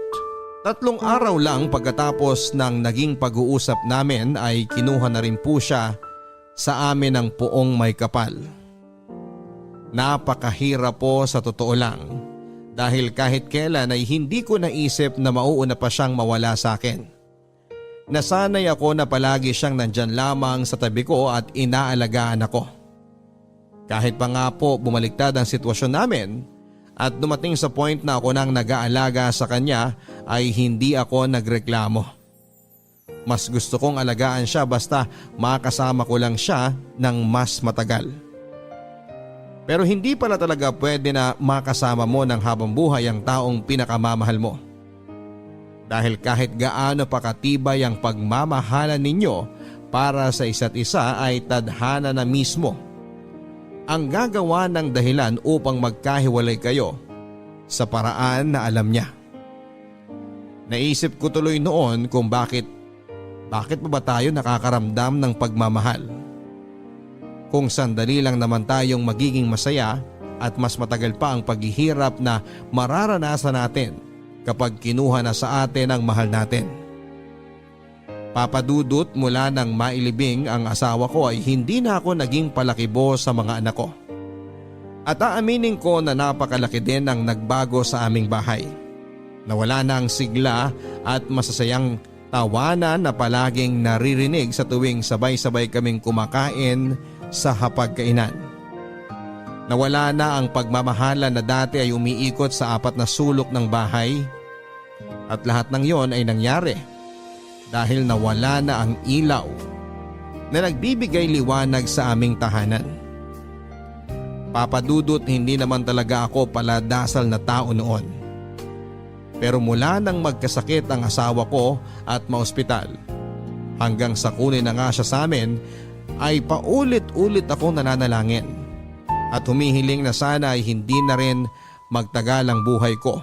3 araw lang pagkatapos ng naging pag-uusap namin ay kinuha na rin po siya sa amin ng poong may kapal. Napakahirap po sa totoo lang dahil kahit kailan ay hindi ko naisip na mauuna pa siyang mawala sa akin. Nasanay ako na palagi siyang nandyan lamang sa tabi ko at inaalagaan ako. Kahit pa nga po bumaliktad ang sitwasyon namin, at dumating sa point na ako nang nag-aalaga sa kanya ay hindi ako nagreklamo. Mas gusto kong alagaan siya basta makasama ko lang siya ng mas matagal. Pero hindi pala talaga pwede na makasama mo ng habang buhay ang taong pinakamamahal mo. Dahil kahit gaano pa katibay ang pagmamahalan ninyo para sa isa't isa ay tadhana na mismo ang gagawa ng dahilan upang magkahiwalay kayo sa paraan na alam niya. Naisip ko tuloy noon kung bakit pa ba tayo nakakaramdam ng pagmamahal? Kung sandali lang naman tayong magiging masaya at mas matagal pa ang paghihirap na mararanasan natin kapag kinuha na sa atin ang mahal natin. Papadudot, mula nang mailibing ang asawa ko ay hindi na ako naging palakibo sa mga anak ko. At aaminin ko na napakalaki din ang nagbago sa aming bahay. Nawala na ang sigla at masasayang Tawanan na palaging naririnig sa tuwing sabay-sabay kaming kumakain sa hapagkainan. Nawala na ang pagmamahalan na dati ay umiikot sa 4 na sulok ng bahay. At lahat ng yon ay nangyari dahil nawala na ang ilaw na nagbibigay liwanag sa aming tahanan. Papadudot, hindi naman talaga ako paladasal na tao noon. Pero mula nang magkasakit ang asawa ko at maospital, hanggang sa kunin na nga siya sa amin, ay paulit-ulit akong nananalangin at humihiling na sana ay hindi na rin magtagal ang buhay ko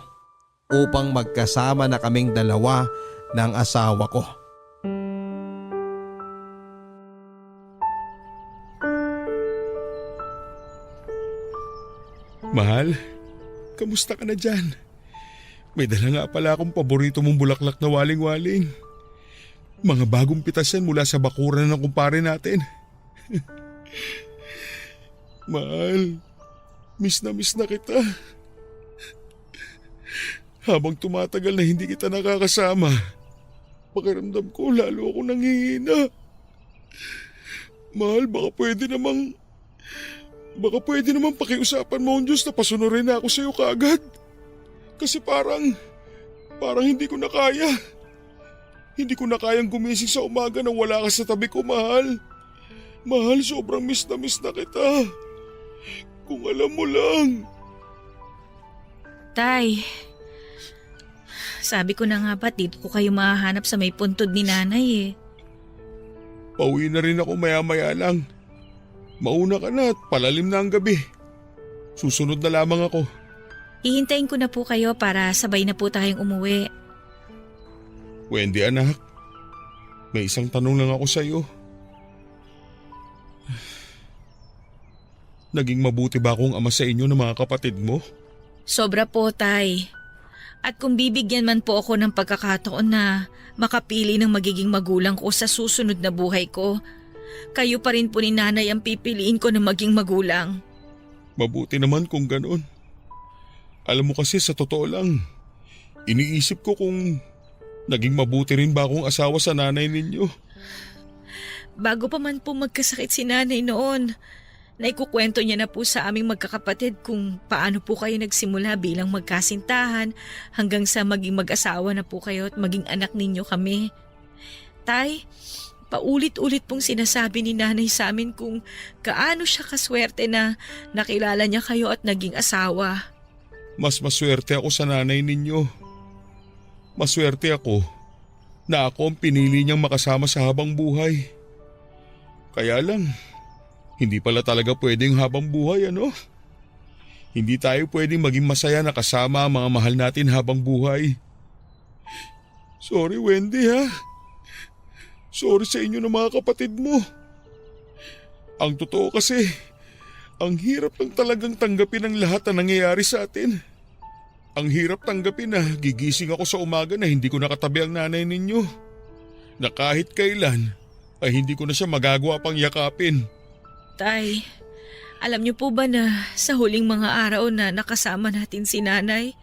upang magkasama na kaming dalawa ng asawa ko. Mahal, kamusta ka na dyan? May dala nga pala akong paborito mong bulaklak na waling-waling. Mga bagong pitas yan mula sa bakuran ng kumpare natin. Mahal, miss na kita. Habang tumatagal na hindi kita nakakasama, pakiramdam ko lalo ako nanghihina. Mahal, baka pwede namang pakiusapan mo ang Diyos na pasunurin na ako sa iyo kaagad. Kasi parang hindi ko na kaya. Hindi ko na kayang gumising sa umaga nang wala ka sa tabi ko, mahal. Mahal, sobrang miss na kita. Kung alam mo lang. Tay, sabi ko na nga ba dito ko kayo mahahanap sa may puntod ni nanay eh. Pauwi na rin ako maya-maya lang. Mauna ka na at palalim na ang gabi. Susunod na lamang ako. Hihintayin ko na po kayo para sabay na po tayong umuwi. Wendy anak, may isang tanong lang ako sa iyo. Naging mabuti ba akong ama sa inyo ng mga kapatid mo? Sobra po, Tay. At kung bibigyan man po ako ng pagkakataon na makapili ng magiging magulang ko sa susunod na buhay ko, kayo pa rin po ni nanay ang pipiliin ko na maging magulang. Mabuti naman kung ganoon. Alam mo kasi sa totoo lang, iniisip ko kung naging mabuti rin ba akong asawa sa nanay ninyo. Bago pa man po magkasakit si nanay noon, naikukwento niya na po sa aming magkakapatid kung paano po kayo nagsimula bilang magkasintahan hanggang sa maging mag-asawa na po kayo at maging anak ninyo kami. Tay, paulit-ulit pong sinasabi ni nanay sa amin kung gaano siya kaswerte na nakilala niya kayo at naging asawa. Mas maswerte ako sa nanay ninyo. Maswerte ako na ako ang pinili niyang makasama sa habang buhay. Kaya lang, hindi pala talaga pwedeng habang buhay, ano? Hindi tayo pwedeng maging masaya na kasama ang mga mahal natin habang buhay. Sorry, Wendy, ha? Sorry sa inyo ng mga kapatid mo. Ang totoo kasi, ang hirap lang talagang tanggapin ang lahat na nangyayari sa atin. Ang hirap tanggapin na gigising ako sa umaga na hindi ko nakatabi ang nanay ninyo. Na kahit kailan ay hindi ko na siya magagawa pang yakapin. Tay, alam niyo po ba na sa huling mga araw na nakasama natin si nanay,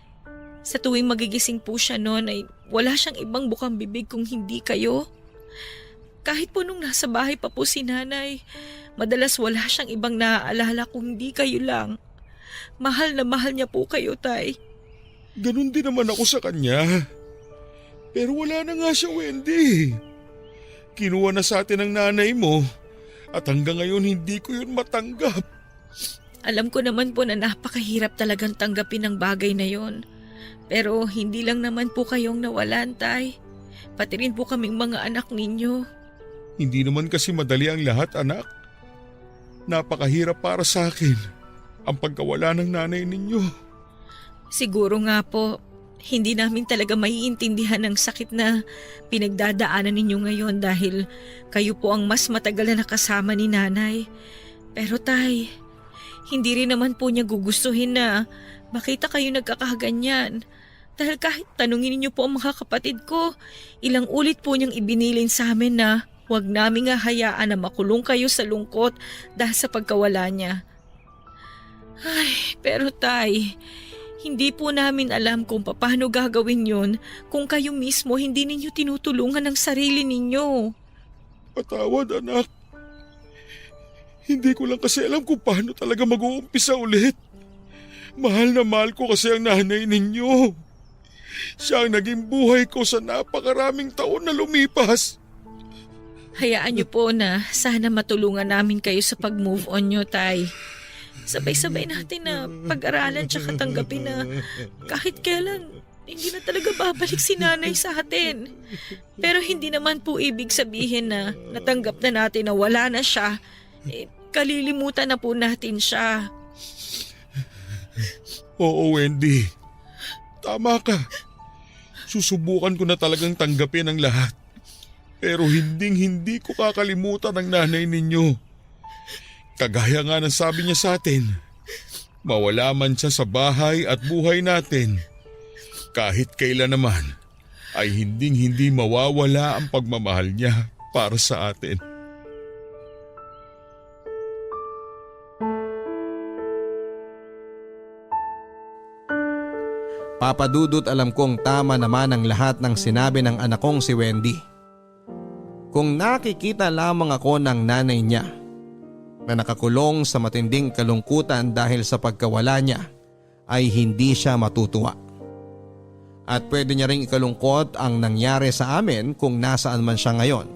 sa tuwing magigising po siya noon ay wala siyang ibang bukang bibig kung hindi kayo? Kahit po nung nasa bahay pa po si nanay, madalas wala siyang ibang naaalala kung hindi kayo lang. Mahal na mahal niya po kayo, Tay. Ganun din naman ako sa kanya. Pero wala na nga siya, Wendy. Kinuha na sa atin ang nanay mo at hanggang ngayon hindi ko yun matanggap. Alam ko naman po na napakahirap talagang tanggapin ang bagay na yon. Pero hindi lang naman po kayong nawalan, Tay. Pati rin po kaming mga anak ninyo. Hindi naman kasi madali ang lahat, anak. Napakahirap para sa akin ang pagkawala ng nanay ninyo. Siguro nga po, hindi namin talaga maiintindihan ang sakit na pinagdadaanan ninyo ngayon dahil kayo po ang mas matagal na nakasama ni nanay. Pero Tay, hindi rin naman po niya gugustuhin na makita kayo nagkakaganyan. Dahil kahit tanungin niyo po ang mga kapatid ko, ilang ulit po niyang ibinilin sa amin na huwag naming hahayaan na makulong kayo sa lungkot dahil sa pagkawala niya. Ay, pero Tay, Hindi po namin alam kung paano gagawin yun kung kayo mismo hindi ninyo tinutulungan ang sarili ninyo. Patawad anak. Hindi ko lang kasi alam kung paano talaga mag-uumpisa ulit. Mahal na mahal ko kasi ang nanay ninyo. Siya ang naging buhay ko sa napakaraming taon na lumipas. Hayaan niyo po na sana matulungan namin kayo sa pag-move on nyo, Tay. Sabay-sabay natin na pag-aralan tsaka tanggapin na kahit kailan hindi na talaga babalik si nanay sa atin. Pero hindi naman po ibig sabihin na natanggap na natin na wala na siya. Kalilimutan na po natin siya. Oo, Wendy. Tama ka. Susubukan ko na talagang tanggapin ang lahat. Pero hindi ko kakalimutan ang nanay ninyo. Kagaya nga ng sabi niya sa atin, mawala man siya sa bahay at buhay natin, kahit kailan naman ay hindi mawawala ang pagmamahal niya para sa atin. Papa Dudut, alam kong tama naman ang lahat ng sinabi ng anak kong si Wendy. Kung nakikita lamang ako ng nanay niya na nakakulong sa matinding kalungkutan dahil sa pagkawala niya, ay hindi siya matutuwa. At pwede niya ring ikalungkot ang nangyari sa amin kung nasaan man siya ngayon.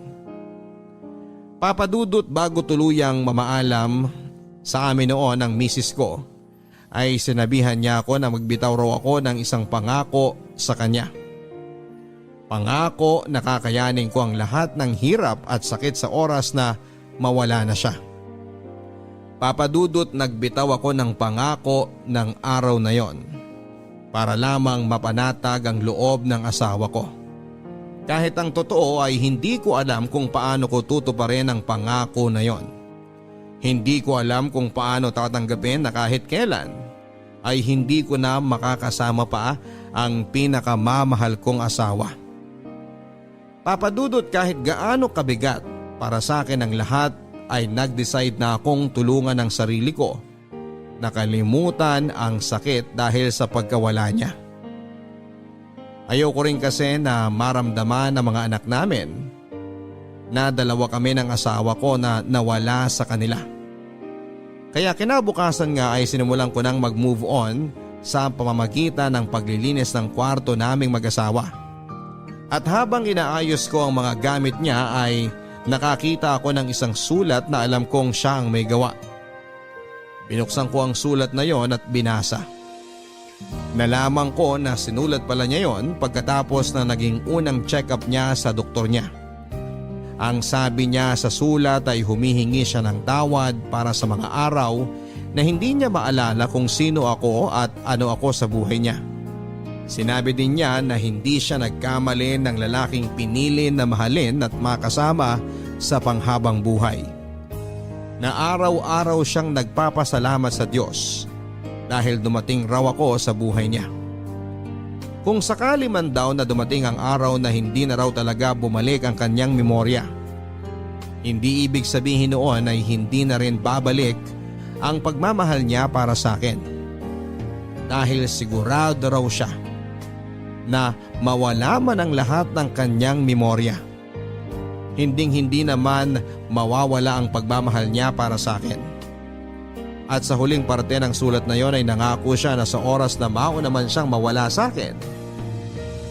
Papa Dudut, bago tuluyang mamaalam sa amin noon ang misis ko, ay sinabihan niya ako na magbitaw raw ako ng isang pangako sa kanya. Pangako na kakayanin ko ang lahat ng hirap at sakit sa oras na mawala na siya. Papa Dudut, nagbitaw ako ng pangako ng araw na yon para lamang mapanatag ang loob ng asawa ko. Kahit ang totoo ay hindi ko alam kung paano ko tutuparin ang pangako na yon. Hindi ko alam kung paano tatanggapin na kahit kailan ay hindi ko na makakasama pa ang pinakamamahal kong asawa. Papa Dudut, kahit gaano kabigat para sa akin ang lahat, ay nag-decide na akong tulungan ang sarili ko. Nakalimutan ang sakit dahil sa pagkawala niya. Ayoko rin kasi na maramdaman ng mga anak namin na dalawa kami ng asawa ko na nawala sa kanila. Kaya kinabukasan nga ay sinimulan ko nang mag-move on sa pamamagitan ng paglilinis ng kwarto naming mag-asawa. At habang inaayos ko ang mga gamit niya ay nakakita ako ng isang sulat na alam kong siya ang may gawa. Binuksan ko ang sulat na yon at binasa. Nalaman ko na sinulat pala niya yon pagkatapos na naging unang check-up niya sa doktor niya. Ang sabi niya sa sulat ay humihingi siya ng tawad para sa mga araw na hindi niya maalala kung sino ako at ano ako sa buhay niya. Sinabi din niya na hindi siya nagkamali ng lalaking pinili na mahalin at makasama sa panghabang buhay. Na araw-araw siyang nagpapasalamat sa Diyos dahil dumating raw ako sa buhay niya. Kung sakali man daw na dumating ang araw na hindi na raw talaga bumalik ang kanyang memorya, hindi ibig sabihin noon ay hindi na rin babalik ang pagmamahal niya para sa akin. Dahil sigurado raw siya na mawala man ang lahat ng kanyang memorya, hinding-hindi naman mawawala ang pagmamahal niya para sa akin. At sa huling parte ng sulat na yon ay nangako siya na sa oras na mauna man siyang mawala sa akin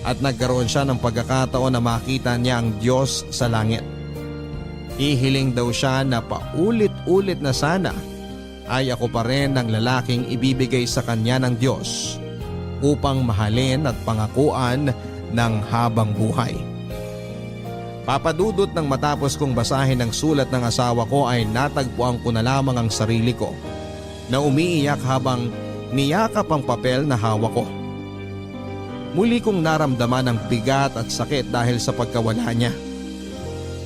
at nagkaroon siya ng pagkakataon na makita niya ang Diyos sa langit, hihiling daw siya na paulit-ulit na sana ay ako pa rin ang lalaking ibibigay sa kanya ng Diyos upang mahalin at pangakuan ng habang buhay. Papa Dudut, nang matapos kong basahin ang sulat ng asawa ko ay natagpuan ko na lamang ang sarili ko na umiiyak habang niyakap ang papel na hawak ko. Muli kong naramdaman ang bigat at sakit dahil sa pagkawala niya.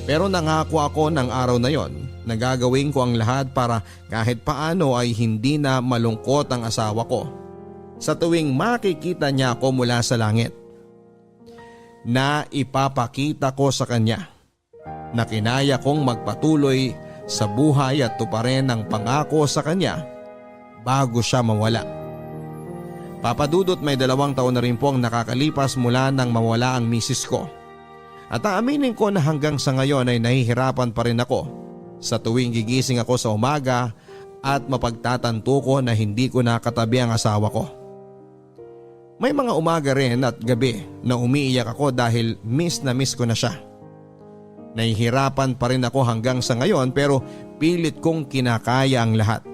Pero nangako ako ng araw na yon na gagawin ko ang lahat para kahit paano ay hindi na malungkot ang asawa ko sa tuwing makikita niya ako mula sa langit. Na ipapakita ko sa kanya na kinaya kong magpatuloy sa buhay at tuparin ang pangako sa kanya bago siya mawala. Papadudot, may 2 taon na rin po ang nakakalipas mula nang mawala ang misis ko. At aaminin ko na hanggang sa ngayon ay nahihirapan pa rin ako sa tuwing gigising ako sa umaga at mapagtatanto ko na hindi ko nakatabi ang asawa ko. May mga umaga rin at gabi na umiiyak ako dahil miss na miss ko na siya. Nahihirapan pa rin ako hanggang sa ngayon pero pilit kong kinakaya ang lahat.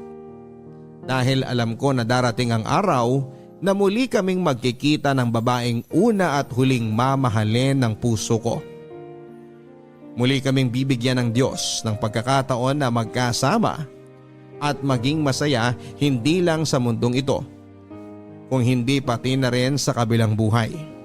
Dahil alam ko na darating ang araw na muli kaming magkikita ng babaeng una at huling mamahalin ng puso ko. Muli kaming bibigyan ng Diyos ng pagkakataon na magkasama at maging masaya hindi lang sa mundong ito, kung hindi pati na rin sa kabilang buhay.